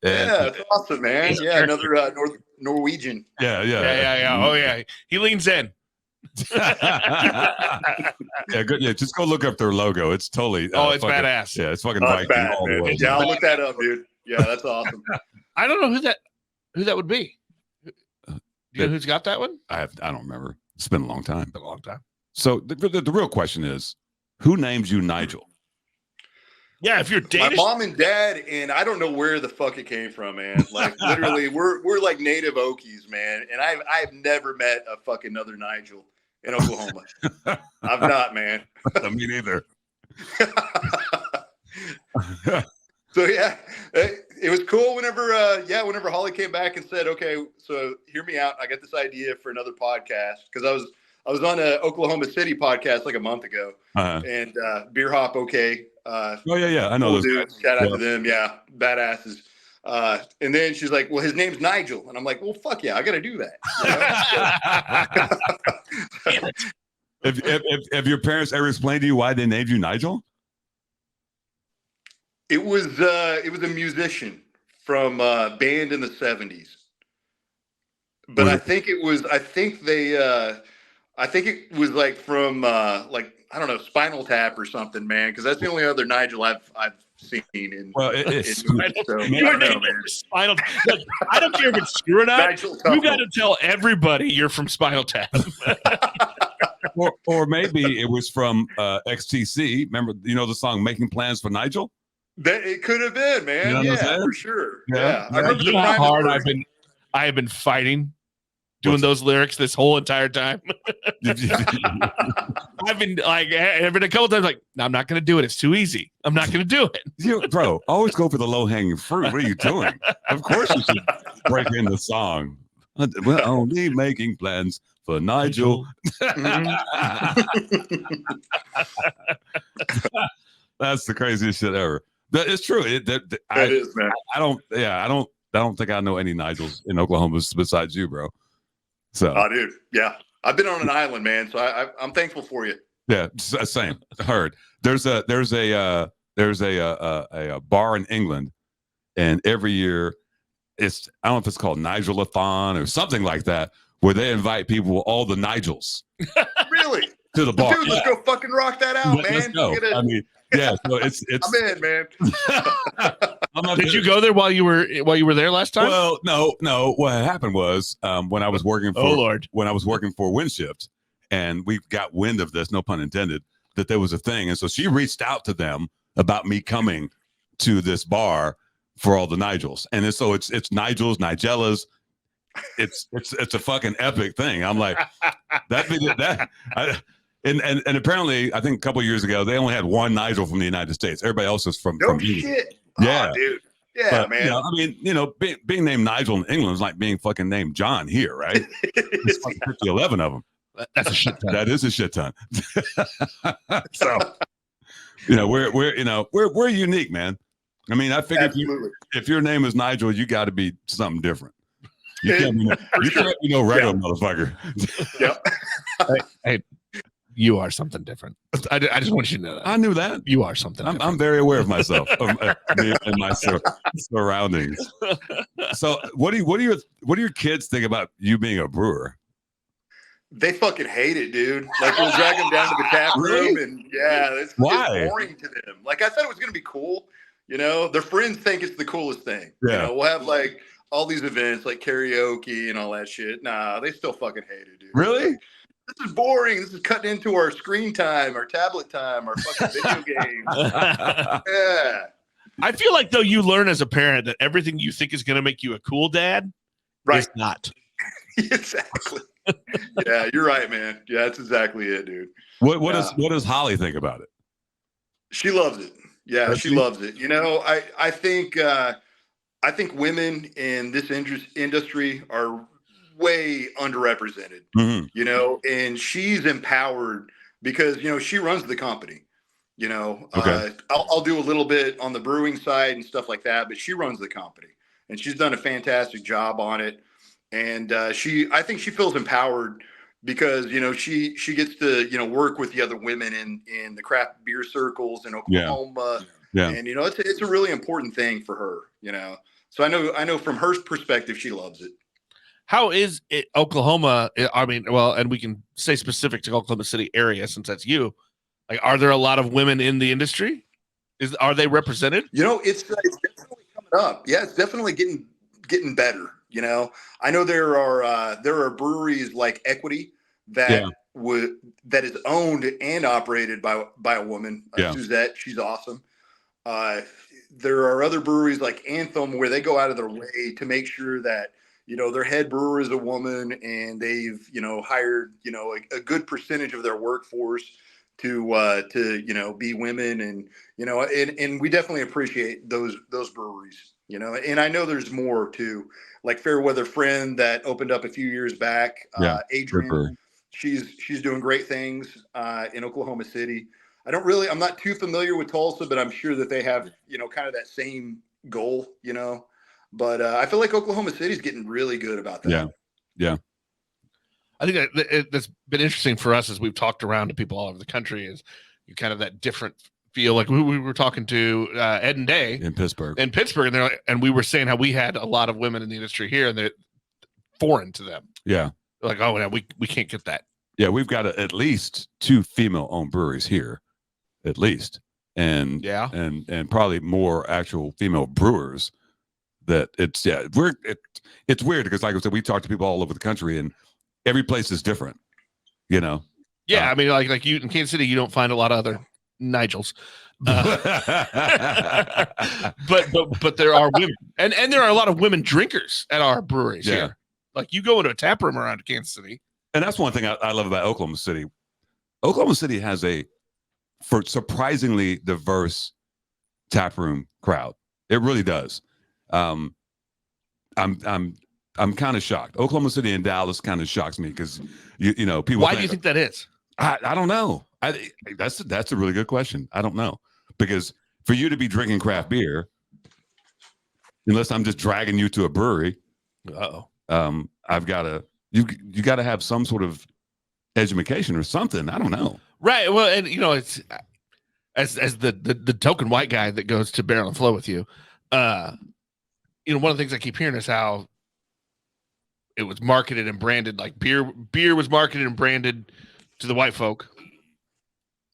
Yeah, that's awesome, man. Yeah, another Norwegian. Yeah. Oh yeah, he leans in. Yeah, good. Yeah, just go look up their logo. It's totally. Oh, it's fucking, badass. Yeah, it's fucking It's Viking bad, all the man. way. Yeah, I'll look that up, dude. Yeah, that's awesome. I don't know who that would be. Do you know who's got that one? I don't remember. It's been a long time. A long time. So the real question is, who names you Nigel? Yeah, if you're Danish, my mom and dad, and I don't know where the fuck it came from, man. Like literally, we're like native Okies, man. And I've never met a fucking other Nigel in Oklahoma. I've not, man. Me neither. So yeah, it was cool whenever Holly came back and said, okay, so hear me out. I got this idea for another podcast because I was on a Oklahoma City podcast like a month ago, and Beer Hop, okay. Oh yeah, I know cool those dudes. guys. Shout out to them, yeah, badasses. And then she's like, well, his name's Nigel, and I'm like, well, fuck yeah, I got to do that. You know? If your parents ever explained to you why they named you Nigel? It was a musician from a band in the 70s. But I think it was like from like, I don't know, Spinal Tap or something, man, because that's the only other Nigel I've seen in. Well, it's movies, so, I Your don't know, name man. is Spinal Tap. Look, I don't care if it's screwing up. Nigel You Tufnell. got to tell everybody you're from Spinal Tap. or maybe it was from XTC. Remember, the song "Making Plans for Nigel"? That it could have been, man. You know what I'm saying? For sure. Yeah. Yeah. I remember You the know how Primus hard version. I have been fighting doing those lyrics this whole entire time. I've been a couple times like, no, I'm not going to do it. It's too easy. I'm not going to do it. Bro, always go for the low hanging fruit. What are you doing? Of course you should break in the song. We're only making plans for Nigel. That's the craziest shit ever. That is true. It is, man. I don't think I know any Nigels in Oklahoma besides you, bro. So, Oh, dude. Yeah. I've been on an island, man. So I'm thankful for you. yeah, same. Heard. There's a bar in England, and every year I don't know if it's called Nigel-a-thon or something like that, where they invite people, all the Nigels, Really? to the bar. Dude, let's go fucking rock that out, man. Let's go. I mean, yeah. So it's. I'm in, man. Did you go there while you were there last time? Well, no. What happened was when I was working for when I was working for Windshift, and we got wind of this, no pun intended, that there was a thing, and so she reached out to them about me coming to this bar for all the Nigels, and so it's Nigels, Nigellas. It's a fucking epic thing. I'm like and apparently I think a couple of years ago they only had one Nigel from the United States. Everybody else is from No England. shit. Yeah, Oh, dude. Yeah, but, man. being named Nigel in England is like being fucking named John here, right? There's like 50, 11 of them. That's a shit ton. That is a shit ton. So, we're unique, man. I mean, I figure if your name is Nigel, you got to be something different. You can't be no regular motherfucker. Yep. Hey, you are something different. I just want you to know that. I knew that. You are something. I'm very aware of myself and my surroundings. So, what do your kids think about you being a brewer? They fucking hate it, dude. Like we'll drag them down to the tap room, and it's boring to them. Like I thought it was gonna be cool. Their friends think it's the coolest thing. Yeah. We'll have like all these events like karaoke and all that shit. Nah, they still fucking hate it, dude. Really? Like, this is boring. This is cutting into our screen time, our tablet time, our fucking video games. Yeah. I feel like though you learn as a parent that everything you think is going to make you a cool dad is not. Exactly. Yeah, you're right, man. Yeah, that's exactly it, dude. What does Holly think about it? She loves it. Yeah, Does she she? loves it. I think women in this industry are way underrepresented. Mhm. And she's empowered because she runs the company. Okay. I'll do a little bit on the brewing side and stuff like that, but she runs the company, and she's done a fantastic job on it. And I think she feels empowered because she gets to work with the other women in the craft beer circles in Yeah. Oklahoma, Yeah. and it's a really important thing for her. So I know from her perspective she loves it. How is it Oklahoma? I mean, well, and we can say specific to Oklahoma City area since that's you. Like, are there a lot of women in the industry? Are they represented? It's definitely coming up. Yeah, it's definitely getting better. I know there are breweries like Equity that is owned and operated by a woman, Suzette. She's awesome. There are other breweries like Anthem where they go out of their way to make sure that their head brewer is a woman, and they've hired a good percentage of their workforce to be women, and we definitely appreciate those breweries. And I know there's more too, like Fairweather Friend that opened up a few years back. Adrian, she's doing great things in Oklahoma City. I'm not too familiar with Tulsa, but I'm sure that they have kind of that same goal. But I feel like Oklahoma City's getting really good about that. Yeah. I think that's been interesting for us as we've talked around to people all over the country, is you kind of that different feel. Like we were talking to Ed and Day in Pittsburgh, and we were saying how we had a lot of women in the industry here, and they're foreign to them. Yeah, they're like, oh, yeah, we can't get that. Yeah, we've got at least 2 female-owned breweries here, at least, and probably more actual female brewers. That it's weird because, like I said, we talk to people all over the country, and every place is different, Yeah, I mean, like you in Kansas City, you don't find a lot of other Nigels, but there are women, and there are a lot of women drinkers at our breweries here. Like, you go into a tap room around Kansas City, and that's one thing I love about Oklahoma City. Oklahoma City has a surprisingly diverse tap room crowd. It really does. I'm kind of shocked. Oklahoma City and Dallas kind of shocks me because people. Why do you think that is? I don't know. That's a really good question. I don't know, because for you to be drinking craft beer, unless I'm just dragging you to a brewery, I've got to you got to have some sort of education or something. I don't know. Right. Well, and it's as the token white guy that goes to Barrel and Flow with you. One of the things I keep hearing is how it was marketed and branded, like beer was marketed and branded to the white folk,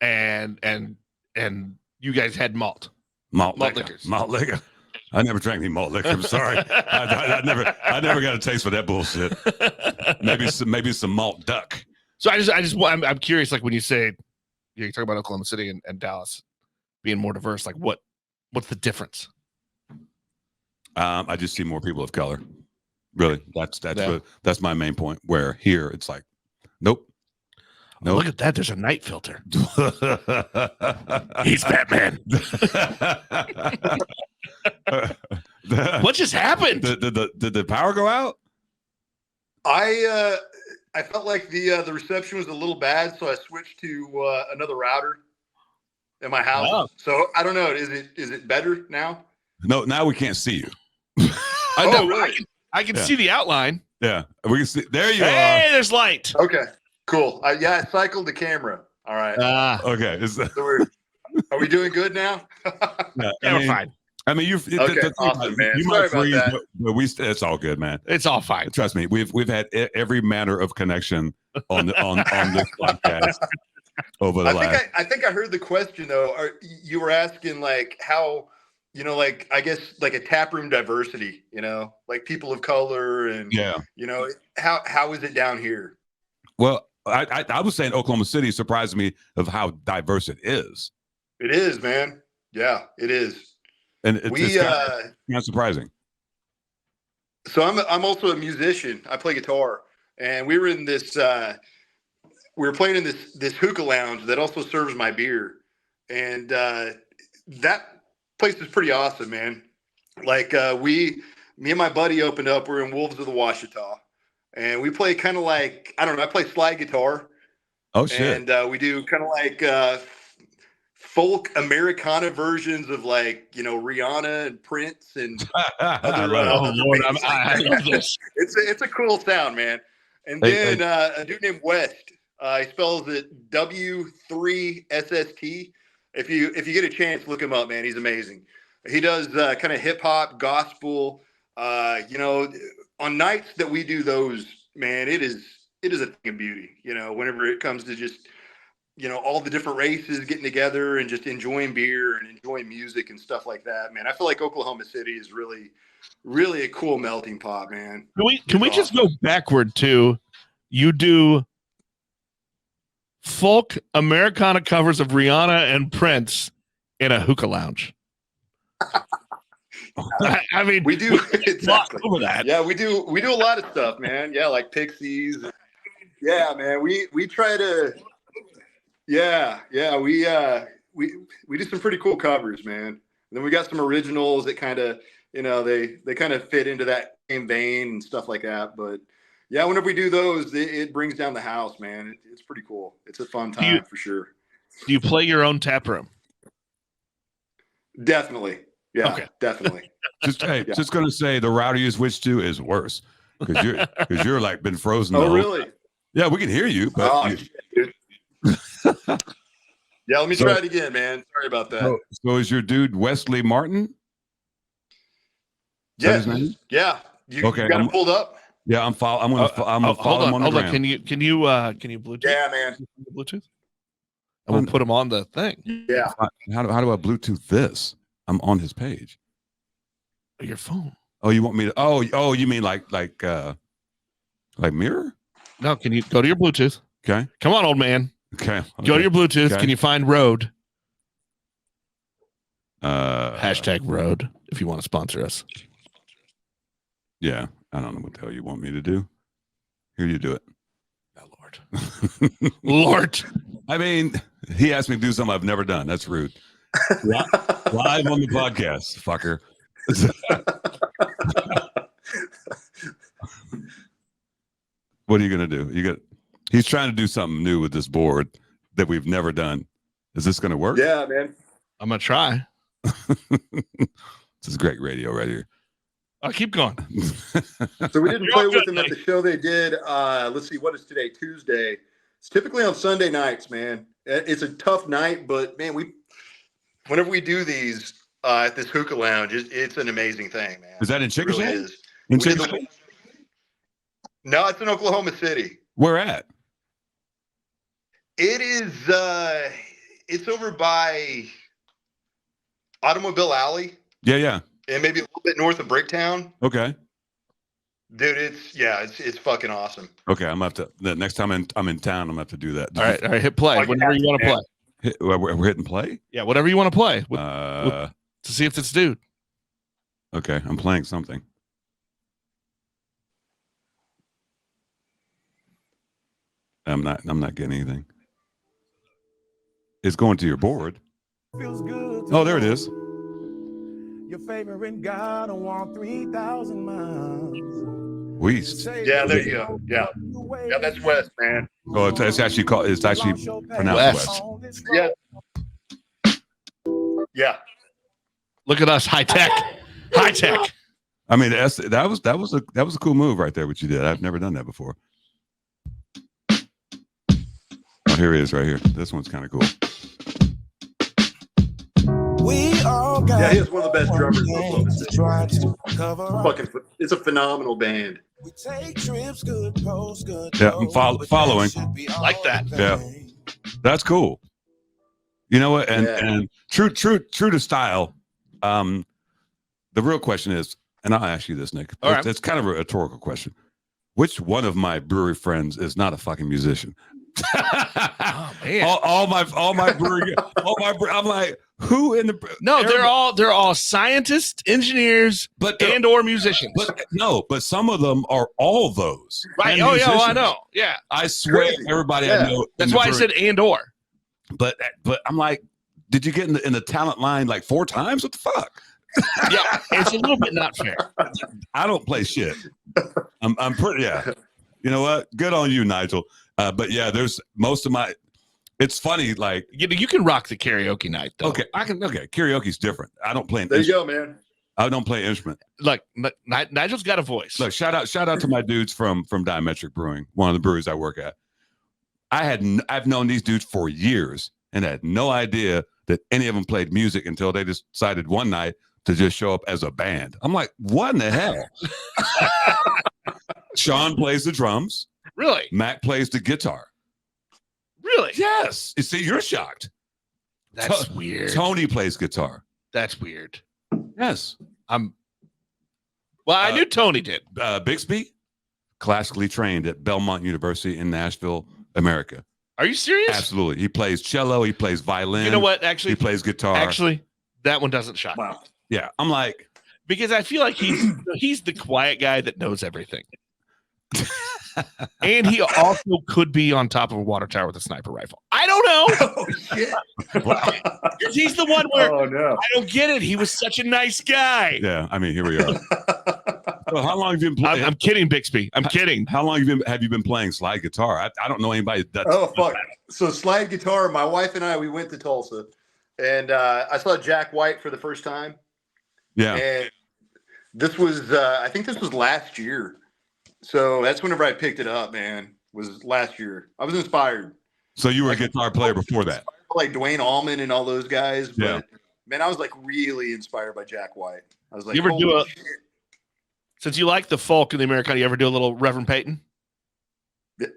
and you guys had malt liquors. Malt liquor. I never drank any malt liquor. I'm sorry. I never got a taste for that bullshit. Maybe some malt duck. So I'm curious, like when you say you talk about Oklahoma City and Dallas being more diverse, like what's the difference? I just see more people of color. Really, that's my main point. Where here it's like, nope. Oh, look at that! There's a night filter. He's Batman. What just happened? Did the power go out? I felt like the reception was a little bad, so I switched to another router in my house. Oh. So I don't know. Is it better now? No, now we can't see you. I know. Really? I can see the outline. Yeah, we can see. There you are. Hey, there's light. Okay, cool. I cycled the camera. All right. Okay. So are we doing good now? Yeah, we're fine. I mean, awesome, man. You Sorry might freeze, about that. but it's all good, man. It's all fine. Trust me, we've had every manner of connection on this podcast over the last. I think I heard the question though. You were asking like how, like I guess like a taproom diversity, like people of color and how is it down here? Well, I was saying Oklahoma City surprised me of how diverse it is. It is, man. Yeah, it is. And it's kind of surprising. So I'm also a musician. I play guitar, and we were in this. We were playing in this hookah lounge that also serves my beer, and that place is pretty awesome, man. Like me and my buddy opened up. We're in Wolves of the Washita, and we play kind of like, I don't know, I play slide guitar. Oh shit! And we do kind of like folk Americana versions of, like, you know, Rihanna and Prince and other. Oh Lord, bands. I love this. It's a cool sound, man. And Hey, then a dude named West. He spells it W3SST. If you get a chance, look him up, man. He's amazing. He does kind of hip hop, gospel. You know, on nights that we do those, man, it is a thing of beauty. You know, whenever it comes to just, you know, all the different races getting together and just enjoying beer and enjoying music and stuff like that, man. I feel like Oklahoma City is really, really a cool melting pot, man. Can we just go backward to, you do folk Americana covers of Rihanna and Prince in a hookah lounge? I mean, We do exactly. over that. Yeah, we do a lot of stuff, man. Yeah, like Pixies. Yeah, man. We try to. Yeah, we do some pretty cool covers, man. And then we got some originals that kind of, you know, they kind of fit into that same vein and stuff like that. But yeah, whenever we do those, it brings down the house, man. It's pretty cool. It's a fun time for sure. Do you play your own tap room? Definitely. Yeah, Okay. definitely. Just gonna say the route you switched to is worse because you're like been frozen. Oh, really? Yeah, we can hear you, but Oh, shit, dude. Yeah, let me try it again, man. Sorry about that. So is your dude Wesley Martin? Is that Yes. his name? Yeah. You Okay, got it pulled up? Yeah, I'm gonna follow him on the hold on. gram. Can you Bluetooth? Yeah, man. Bluetooth. And we'll put him on the thing. Yeah. How do I Bluetooth this? I'm on his page. Your phone. Oh, you want me to? Oh, you mean like mirror? No, can you go to your Bluetooth? Okay. Come on, old man. Okay. Go to your Bluetooth. Okay. Can you find Rode? Hashtag Rode if you want to sponsor us. Yeah, I don't know what the hell you want me to do. Here, you do it. Oh, Lord. Lord. I mean, he asked me to do something I've never done. That's rude. Live on the podcast, fucker. What are you gonna do? He's trying to do something new with this board that we've never done. Is this gonna work? Yeah, man. I'm gonna try. This is great radio right here. I'll keep going. So we didn't play with them at the show they did. Let's see, what is today? Tuesday. It's typically on Sunday nights, man. It's a tough night, but man, whenever we do these at this hookah lounge, it's an amazing thing, man. Is that in Chickasha? It really is. In Chickasha? No, it's in Oklahoma City. Where at? It is. It's over by Automobile Alley. Yeah. And maybe a little bit north of Bricktown. Okay. Dude, it's fucking awesome. Okay, I'm gonna have to. The next time I'm in town, I'm gonna have to do that. All right, hit play. Whatever you want to play. We're hitting play. Yeah, whatever you want to play. To see if it's dude. Okay, I'm playing something. I'm not getting anything. It's going to your board. Feels good. Oh, there it is. Your favorite God on walk 3,000 miles. West. Yeah, there you go. Yeah, that's West, man. Oh, it's actually called. It's actually pronounced West. Yeah. Yeah. Look at us, high tech. High tech. I mean, that was a cool move right there. What you did. I've never done that before. Oh, here it is, right here. This one's kind of cool. We all got Yeah, he is one of the best drummers in Oklahoma City. try to cover up. It's a phenomenal band. We take trips, good posts, good. Yeah, I'm following. Like that. Yeah. That's cool. You know what? And true to style. The real question is, and I'll ask you this, Nick. All right. It's kind of a rhetorical question. Which one of my brewery friends is not a fucking musician? Oh man. all my brewery, I'm like, who in the No, they're all scientists, engineers, or musicians. But some of them are all those. Right. And Oh yeah, musicians. I know. Yeah. I swear, Crazy. everybody Yeah. I know. That's why I said and or. But I'm like, did you get in the talent line like 4 times? What the fuck? Yeah, it's a little bit not fair. I don't play shit. I'm pretty. Yeah. You know what? Good on you, Nigel. But yeah, there's most of my. It's funny, like You can rock the karaoke night though. okay, I can. Okay, karaoke's different. I don't play an There you instrument. go, man. I don't play an instrument. Like Nigel's got a voice. Look, shout out to my dudes from Diametric Brewing, one of the breweries I work at. I've known these dudes for years and had no idea that any of them played music until they decided one night to just show up as a band. I'm like, what in the hell? Sean plays the drums. Really? Mac plays the guitar. Really? Yes. You see, you're shocked. That's weird. Tony plays guitar. That's weird. Yes. I knew Tony did. Bixby, classically trained at Belmont University in Nashville, America. Are you serious? Absolutely. He plays cello. He plays violin. You know what? Actually, he plays guitar. Actually, that one doesn't shock me. Yeah. I'm like, Because I feel like he's the quiet guy that knows everything. And he also could be on top of a water tower with a sniper rifle. I don't know. Oh shit! 'Cause he's the one where Oh no! I don't get it. He was such a nice guy. yeah. I mean, here we are. So how long have you been playing? I'm kidding, Bixby. I'm kidding. How long have you been playing slide guitar? I don't know anybody that. Oh fuck! So slide guitar. My wife and I, we went to Tulsa, and I saw Jack White for the first time. Yeah. And this was, I think this was last year. So that's whenever I picked it up, man. Was last year. I was inspired. So you were a guitar player before that. Like Dwayne Allman and all those guys. But Yeah. man, I was like really inspired by Jack White. I was like, You ever do holy a- shit. Since you like the folk and the Americana, you ever do a little Reverend Peyton?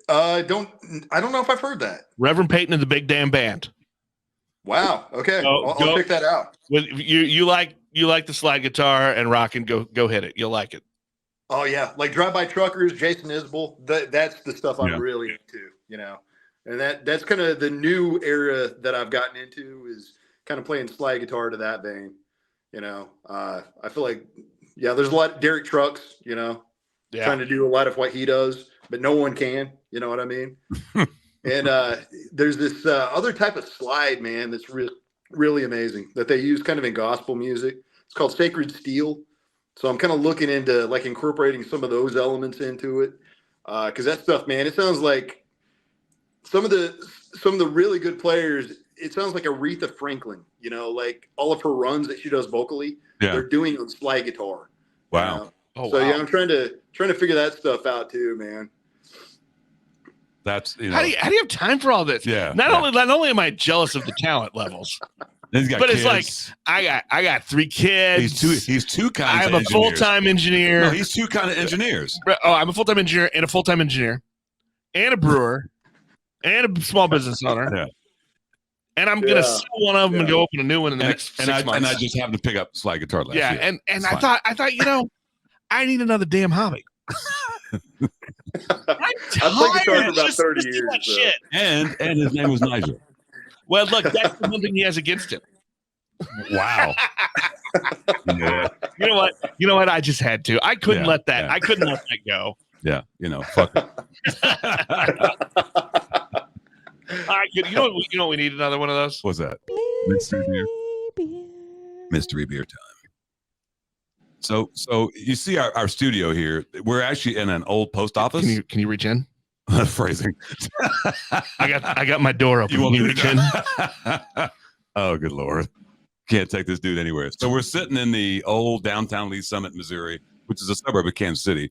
I don't know if I've heard that. Reverend Peyton and the Big Damn Band. Wow. Okay. Go- I'll go- check that out. When you like the slide guitar and rock and go hit it. You'll like it. Oh yeah, like Drive By Truckers, Jason Isbell. That's the stuff I'm Yeah. really into, you know. And that's kind of the new era that I've gotten into is kind of playing slide guitar to that vein, you know. I feel like there's a lot of Derek Trucks, you know, trying to do a lot of what he does, but no one can, you know what I mean? And there's this other type of slide, man, that's really amazing that they use kind of in gospel music. It's called Sacred Steel. So I'm kind of looking into like incorporating some of those elements into it. Cause that stuff, man, it sounds like some of the really good players, it sounds like Aretha Franklin, you know, like all of her runs that she does vocally, they're doing on slide guitar. Wow. You know? Oh, So wow. yeah, I'm trying to figure that stuff out too, man. That's, you know, How do you have time for all this? Yeah, Not yeah. only am I jealous of the talent levels, he's got but it's kids. like I got 3 kids. he's two kinds I'm of a full-time engineer. No, he's two kind of engineers. I'm a full-time engineer and a brewer and a small business owner. Yeah. And I'm gonna sell one of them and Yeah. go open a new one in the next 6 months. And I just happened to pick up slide guitar last year. and It's I fine. thought, you know, I need another damn hobby. I'm I've played guitar for tired about just 30 listening to years, that so. shit. And his name was Nigel. Well, look, that's the one thing he has against him. Wow. Yeah. You know what? I just had to. I couldn't Yeah, let that. yeah. I couldn't let that go. Yeah. You know, fuck it. You know what we need another one of those. What's that? Mystery beer time. So you see our studio here. We're actually in an old post office. Can you reach in? Phrasing. I got my door open. You want Can me you reach in? to? Oh, good Lord. Can't take this dude anywhere. So we're sitting in the old downtown Lee Summit, Missouri, which is a suburb of Kansas City.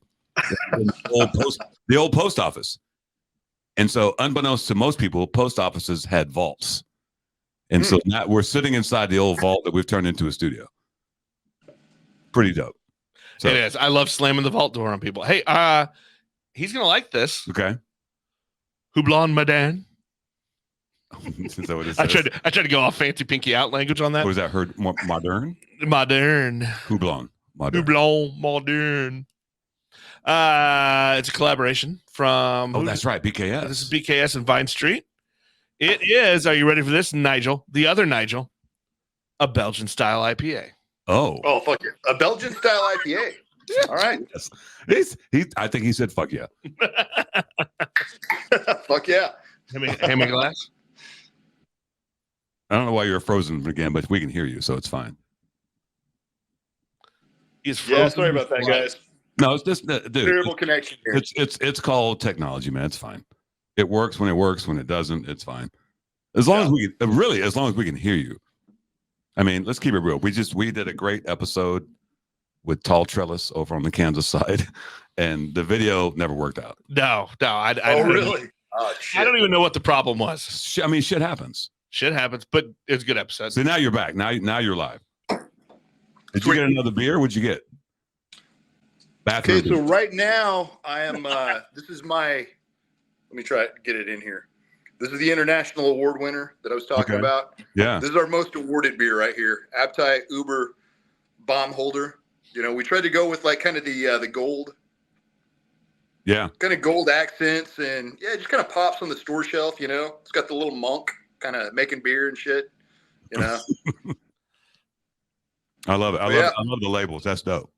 The old post office. And so unbeknownst to most people, post offices had vaults. And so now we're sitting inside the old vault that we've turned into a studio. Pretty dope. So, It is. I love slamming the vault door on people. Hey, he's gonna like this. okay. Houblon Madame. Is that what it I says? tried to go off fancy pinky out language on that. What is that? Heard more modern? Modern. Houblon. Modern. Houblon Modern. It's a collaboration from. Oh, that's right. BKS. This is BKS and Vine Street. It is. Are you ready for this, Nigel? The other Nigel, a Belgian style IPA. Oh. Oh fuck yeah, a Belgian style IPA. All right, Yes. I think he said fuck yeah. fuck yeah. Hand me a glass. I don't know why you're frozen again, but we can hear you, so it's fine. He's frozen. Yeah, sorry about that, guys. No, it's just dude. Terrible connection here. It's called technology, man. It's fine. It works when it works. When it doesn't, it's fine. As long as we as long as we can hear you. I mean, let's keep it real. We did a great episode with Tall Trellis over on the Kansas side, and the video never worked out. No. I Really? Oh, shit. I don't even know what the problem was. I mean, shit happens. Shit happens, but it's a good episode. So now you're back. Now you're live. Did Sweet. you get another beer? What'd you get? Bathroom. Okay, so right now I am. This is my. Let me try to get it in here. This is the international award winner that I was talking about. Yeah. This is our most awarded beer right here. Abtai Uber Bomb Holder. You know, we tried to go with like kind of the gold. Yeah. Kind of gold accents, and yeah, it just kind of pops on the store shelf. You know, it's got the little monk kind of making beer and shit. You know. I love it. I love the labels. That's dope.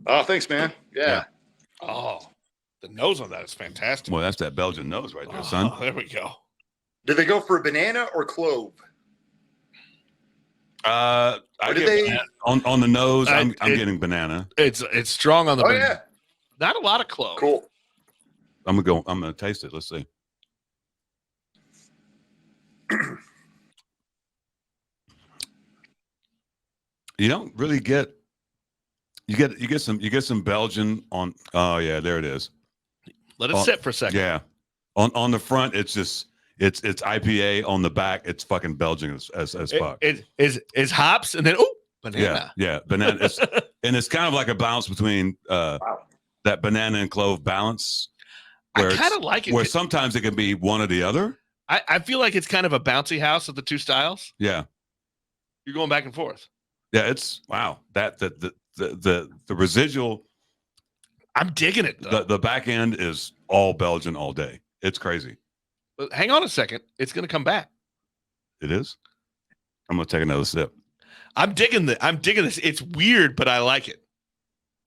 Oh, thanks, man. Yeah. Oh, the nose on that is fantastic. Well, that's that Belgian nose right there, son. There we go. Did they go for banana or clove? I get on the nose. I'm getting banana. It's strong on the. Oh banana. Not a lot of clove. Cool. I'm gonna taste it. Let's see. You don't really get. You get some Belgian on. Oh yeah, there it is. Let it sit for a second. Yeah, on the front, it's just it's IPA. On the back, it's fucking Belgian as fuck. It is hops and then banana. Yeah, banana. And it's kind of like a balance between that banana and clove balance. I kind of like it. Where sometimes it can be one or the other. I feel like it's kind of a bouncy house of the two styles. Yeah, you're going back and forth. Yeah, it's wow. That the residual. I'm digging it though. The back end is all Belgian all day. It's crazy. But hang on a second. It's going to come back. It is. I'm going to take another sip. I'm digging this. It's weird, but I like it.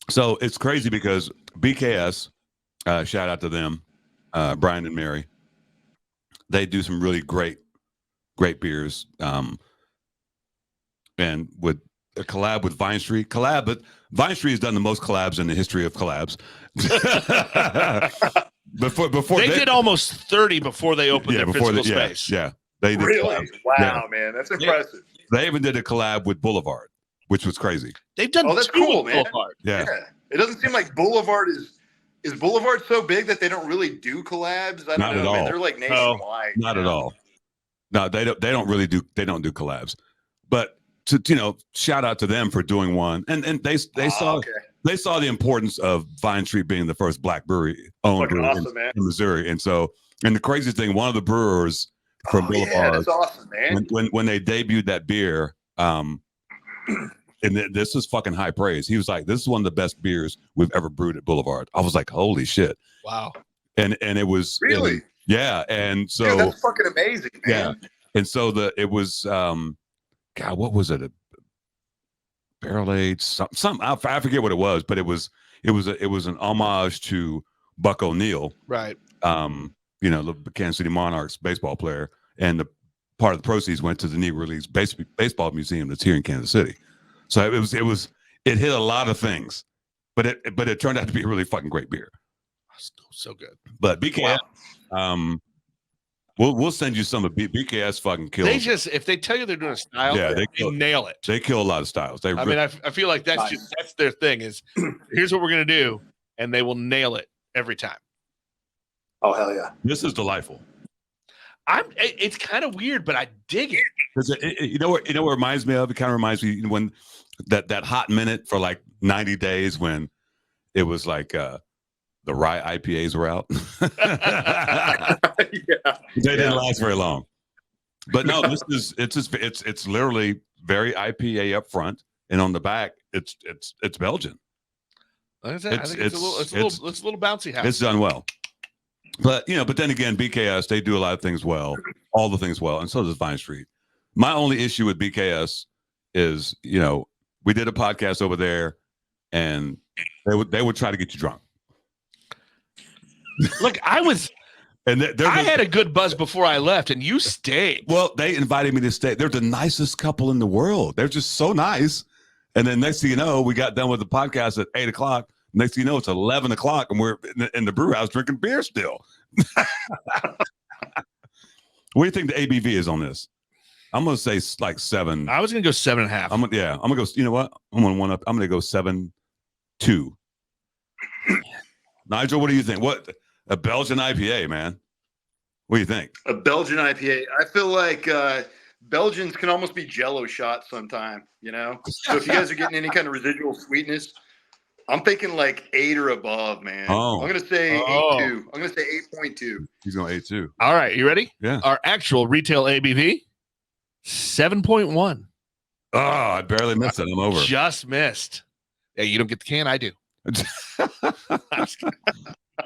So it's crazy because BKS, shout out to them, Brian and Mary. They do some really great beers. And with a collab with Vine Street. But Vine Street has done the most collabs in the history of collabs. before they did almost 30 before they opened their physical space. Yeah. They did really? collabs. Wow, man. That's impressive. They even did a collab with Boulevard, which was crazy. They've done that's cool, man. Boulevard. Yeah. It doesn't seem like Boulevard is Boulevard so big that they don't really do collabs? I don't Not know. at all. They're like nationwide. Not at all. No, they don't do collabs. But to shout out to them for doing one. And they saw the importance of Vine Street being the first black brewery owned awesome, in Missouri. And the craziest thing, one of the brewers from Boulevard, yeah, that's awesome, man. When they debuted that beer, and this is fucking high praise. He was like, "This is one of the best beers we've ever brewed at Boulevard." I was like, "Holy shit!" Wow. And it was really, yeah. And so dude, that's fucking amazing, man. Yeah. And so it was God, what was it? A barrel aged some I forget what it was, but it was an homage to Buck O'Neill, right? The Kansas City Monarchs baseball player, and the part of the proceeds went to the Negro Leagues baseball museum that's here in Kansas City. So it hit a lot of things, but it turned out to be a really fucking great beer. So good. But BKS, we'll send you some of BKS. Fucking kill. If they tell you they're doing a style, they nail it. They kill a lot of styles. I feel like that's their thing. Is here's what we're gonna do, and they will nail it every time. Oh hell yeah! This is delightful. It's kind of weird, but I dig it. You know what it reminds me of? It kind of reminds me when that hot minute for like 90 days when it was like the rye IPAs were out. They didn't last very long. But no, it's literally very IPA up front, and on the back it's Belgian. Like I said, I think it's a little bouncy house. It's done well. But then again, BKS, they do a lot of things well, all the things well, and so does Vine Street. My only issue with BKS is, we did a podcast over there, and they would try to get you drunk. Look, And I had a good buzz before I left, and you stayed. well, they invited me to stay. They're the nicest couple in the world. They're just so nice. And then next thing you know, we got done with the podcast at 8:00. Next thing you know, it's 11:00, and we're in the brew house drinking beer still. What do you think the ABV is on this? I'm gonna say like 7. I was gonna go 7.5. I'm gonna go. You know what? I'm gonna one up. I'm gonna go 7.2. Nigel, what do you think? What a Belgian IPA, man? What do you think? A Belgian IPA. I feel like Belgians can almost be Jello shots sometime. You know. So if you guys are getting any kind of residual sweetness, I'm thinking like 8 or above, man. Oh. I'm gonna say 8.2. I'm gonna say 8.2. He's going 8.2. All right, you ready? Yeah. Our actual retail ABV, 7.1. Oh, I barely missed it. I'm over. Just missed. Yeah, you don't get the can. I do.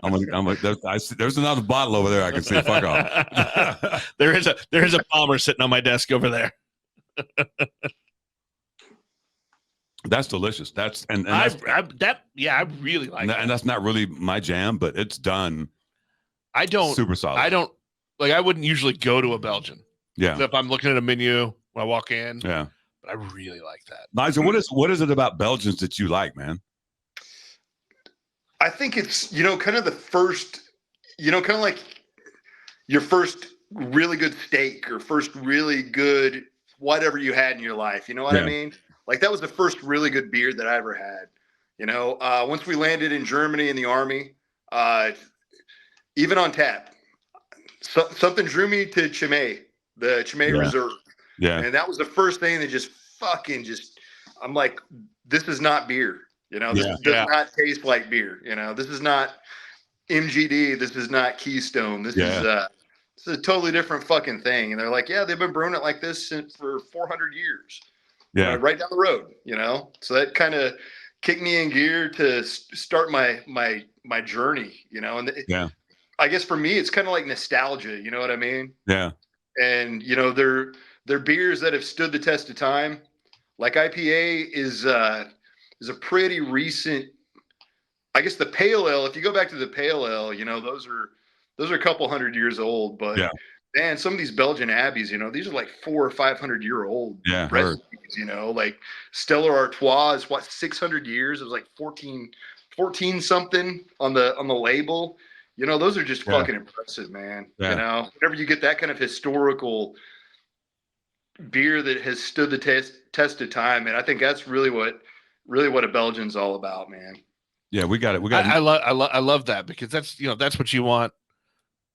I'm like, there's another bottle over there. I can see. Fuck off. there is a bomber sitting on my desk over there. That's delicious. That's and I that's, really like that. and that's not really my jam, but it's done. I don't super solid. I don't like. I wouldn't usually go to a Belgian. Yeah. If I'm looking at a menu when I walk in. Yeah. But I really like that. Nigel, what is it about Belgians that you like, man? I think it's, kind of the first, kind of like your first really good steak or first really good whatever you had in your life. You know what I mean? Like that was the first really good beer that I ever had. Once we landed in Germany in the Army, even on tap, something drew me to Chimay, the Chimay Reserve. Yeah. And that was the first thing that just I'm like, this is not beer. This does not taste like beer. This is not MGD. This is not Keystone. This is a totally different fucking thing. And they're like, yeah, they've been brewing it like this for 400 years. Yeah. Right down the road, So that kind of kicked me in gear to start my journey, And I guess for me, it's kind of like nostalgia. You know what I mean? Yeah. And they're beers that have stood the test of time. Like IPA is a pretty recent. I guess the pale ale. If you go back to the pale ale, those are a couple 100 years old. But man, some of these Belgian Abbeys, these are like 400 or 500 year old recipes. Like Stella Artois is 600 years. It was like 14 something on the label. Those are just fucking impressive, man. Yeah. Whenever you get that kind of historical beer that has stood the test of time, and I think that's really what a Belgian's all about, man. Yeah, we got it. I love that because that's that's what you want.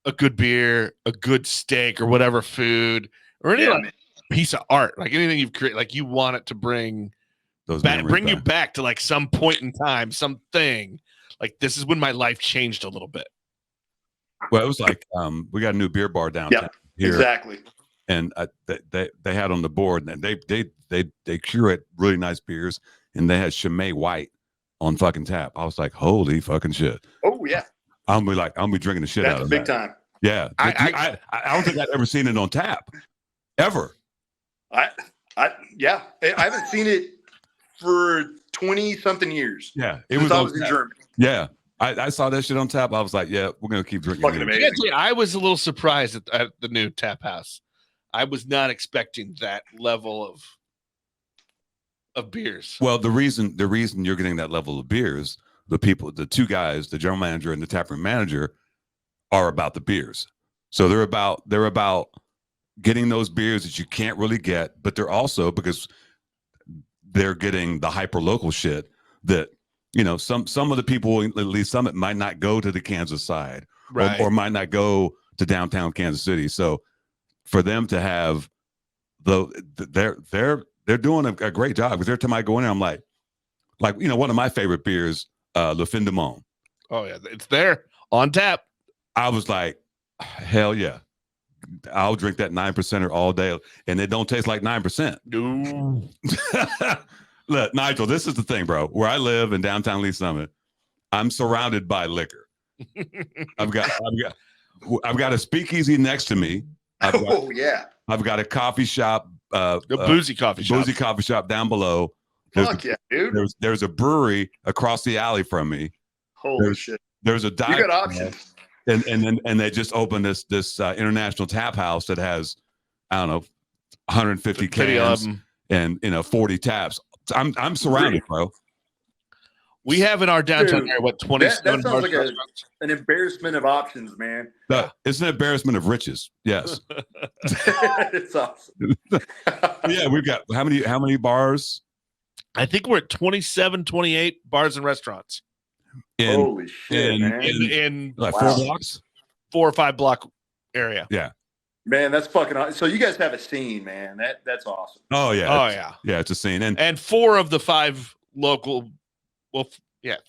A good beer, a good steak, or whatever food, or any piece of art, like anything you've created, like you want it to bring you back to like some point in time, something like this is when my life changed a little bit. Well, it was like we got a new beer bar downtown here. Exactly. And they had on the board, and they curate really nice beers, and they had Chimay White on fucking tap. I was like, holy fucking shit! Oh yeah, I'm be drinking the shit out of big that. Time. Yeah, I don't think I'd ever seen it on tap, ever. I haven't seen it for 20 something years. Yeah, it was. I was in Germany. Yeah. I saw that shit on tap. I was like, yeah, we're gonna keep drinking. Fucking amazing. I was a little surprised at the new tap house. I was not expecting that level of beers. Well, the reason you're getting that level of beers, the two guys, the general manager and the taproom manager, are about the beers. So they're about getting those beers that you can't really get, but they're also, because they're getting the hyper local shit that some of the people, at least some, it might not go to the Kansas side, right, or might not go to downtown Kansas City. So for them to have they're doing a great job, because every time I go in there, I'm like one of my favorite beers, Le Fin du Monde. Oh yeah, it's there on tap. I was like, hell yeah, I'll drink that 9%er all day, and it don't taste like 9%. No. Look, Nigel, this is the thing, bro. Where I live in downtown Lee Summit, I'm surrounded by liquor. I've got a speakeasy next to me. I've got a coffee shop, a boozy coffee shop down below. Fuck yeah, dude. There's a brewery across the alley from me. Holy shit. There's a dive. You got options. and they just opened this international tap house that has, I don't know, 150 cans and 40 taps. I'm surrounded, bro. We have in our downtown area, what, 27 That sounds like restaurants? an embarrassment of options, man. It's an embarrassment of riches. Yes. It's awesome. Yeah, we've got how many bars? I think we're at 27, 28 bars and restaurants Holy shit, man. in like Wow. 4 blocks. 4 or 5 block area. Yeah. Man, that's fucking awesome. So you guys have a scene, man. That's awesome. Oh yeah. Oh yeah. Yeah, it's a scene. And 4 of the 5 local,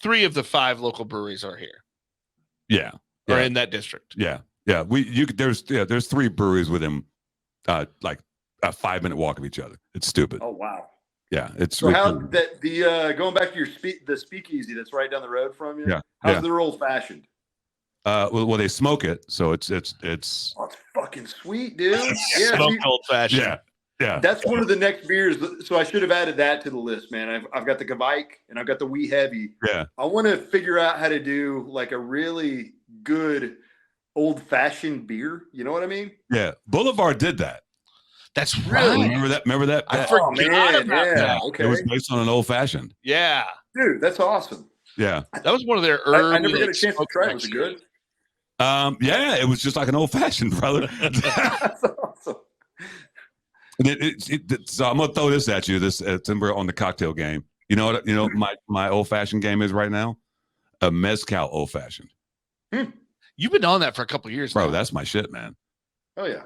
3 of the 5 local breweries are here. Yeah. Are in that district. Yeah. Yeah. There's 3 breweries within like a 5-minute walk of each other. It's stupid. Oh wow. Yeah. It's So how that the going back to the speakeasy that's right down the road from you? Yeah. How's their old fashioned? Well, they smoke it, so it's Oh, it's fucking sweet, dude. Yeah, Smoked old fashioned. yeah. that's one of the next beers. So I should have added that to the list, man. I've got the Gavike and I've got the Wee Heavy. Yeah. I want to figure out how to do like a really good old fashioned beer. You know what I mean? Yeah. Boulevard did that. That's Really? right. Remember that? I That- forgot Oh, man, about yeah. that. Okay. It was based on an old fashioned. Yeah. Dude, that's awesome. Yeah. That was one of their early. I never got a chance to try it. Was it good? Yeah, it was just like an old fashioned, brother. That's awesome. So I'm gonna throw this at you. This we're on the cocktail game. You know what? My old fashioned game is right now a mezcal old fashioned. You've been on that for a couple of years, Bro, now. that's my shit, man. Oh yeah.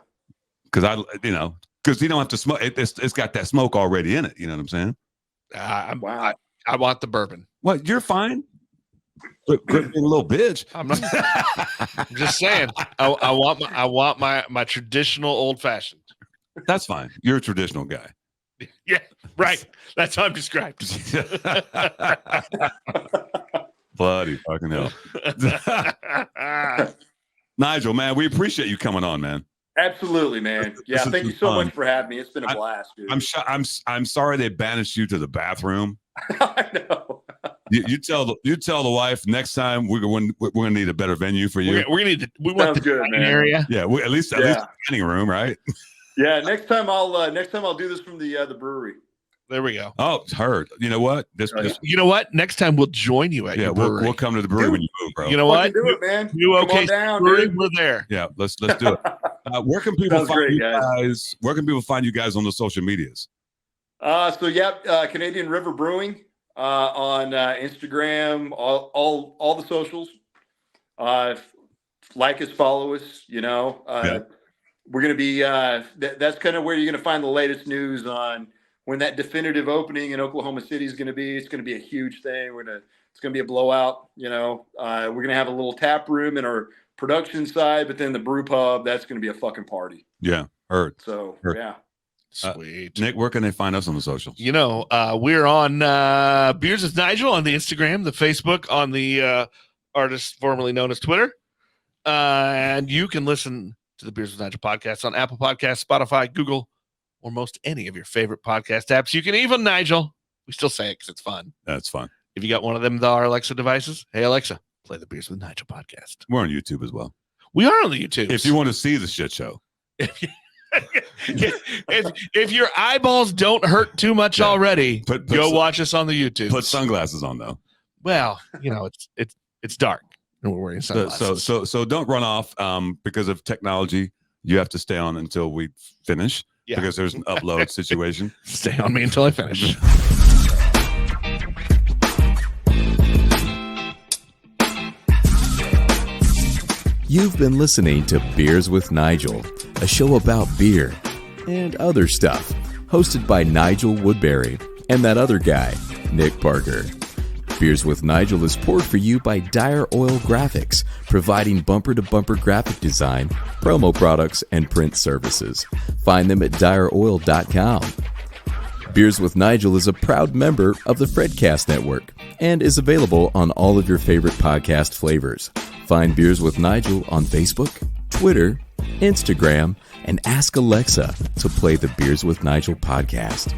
Because you don't have to smoke. It's got that smoke already in it. You know what I'm saying? Wow. I want the bourbon. What? You're fine. Quit being a little bitch. I'm not. I'm just saying. I want my traditional old fashioned. That's fine. You're a traditional guy. Yeah, right. That's how I'm described. Bloody fucking hell. Nigel, man, we appreciate you coming on, man. Absolutely, man. Yeah, This has thank you been so fun. much for having me. It's been a blast, dude. I'm sorry they banished you to the bathroom. I know. You tell the wife next time we're gonna need a better venue for you. We're gonna need. We want Sounds the good, dining man. area. Yeah, at least the dining room, right? Yeah, next time I'll do this from the brewery. There we go. Oh, it's heard. You know what? You know what? Next time we'll join you at your brewery. we'll come to the brewery when you move, bro. You know what? Fucking do it, man. You Come okay? on down, Brewery, dude. we're there. Yeah, let's do it. Where can people Sounds find great, you guys. guys? Where can people find you guys on the social medias? Canadian River Brewing on Instagram, all the socials. Like us, follow us. We're gonna be. That's kind of where you're gonna find the latest news on when that definitive opening in Oklahoma City is gonna be. It's gonna be a huge thing. It's gonna be a blowout. We're gonna have a little tap room in our production side, but then the brew pub, that's gonna be a fucking party. Yeah, heard. So Heard. yeah. Sweet. Nick, where can they find us on the socials? We're on Beers with Nigel on the Instagram, the Facebook, on the artist formerly known as Twitter. And you can listen to the Beers with Nigel podcast on Apple Podcasts, Spotify, Google, or most any of your favorite podcast apps. You can even, Nigel, we still say it because it's fun. That's fun. If you got one of them, our Alexa devices, hey, Alexa, play the Beers with Nigel podcast. We're on YouTube as well. We are on the YouTube. If you want to see the shit show. if your eyeballs don't hurt too much already, go watch us on the YouTube. Put sunglasses on though. Well, it's dark and we're wearing sunglasses. So don't run off because of technology. You have to stay on until we finish because there's an upload situation. Stay on me until I finish. You've been listening to Beers with Nigel, a show about beer and other stuff, hosted by Nigel Woodberry and that other guy, Nick Parker. Beers with Nigel is poured for you by Dire Oil Graphics, providing bumper-to-bumper graphic design, promo products, and print services. Find them at direoil.com. Beers with Nigel is a proud member of the Fredcast Network and is available on all of your favorite podcast flavors. Find Beers with Nigel on Facebook, Twitter, Instagram, and ask Alexa to play the Beers with Nigel podcast.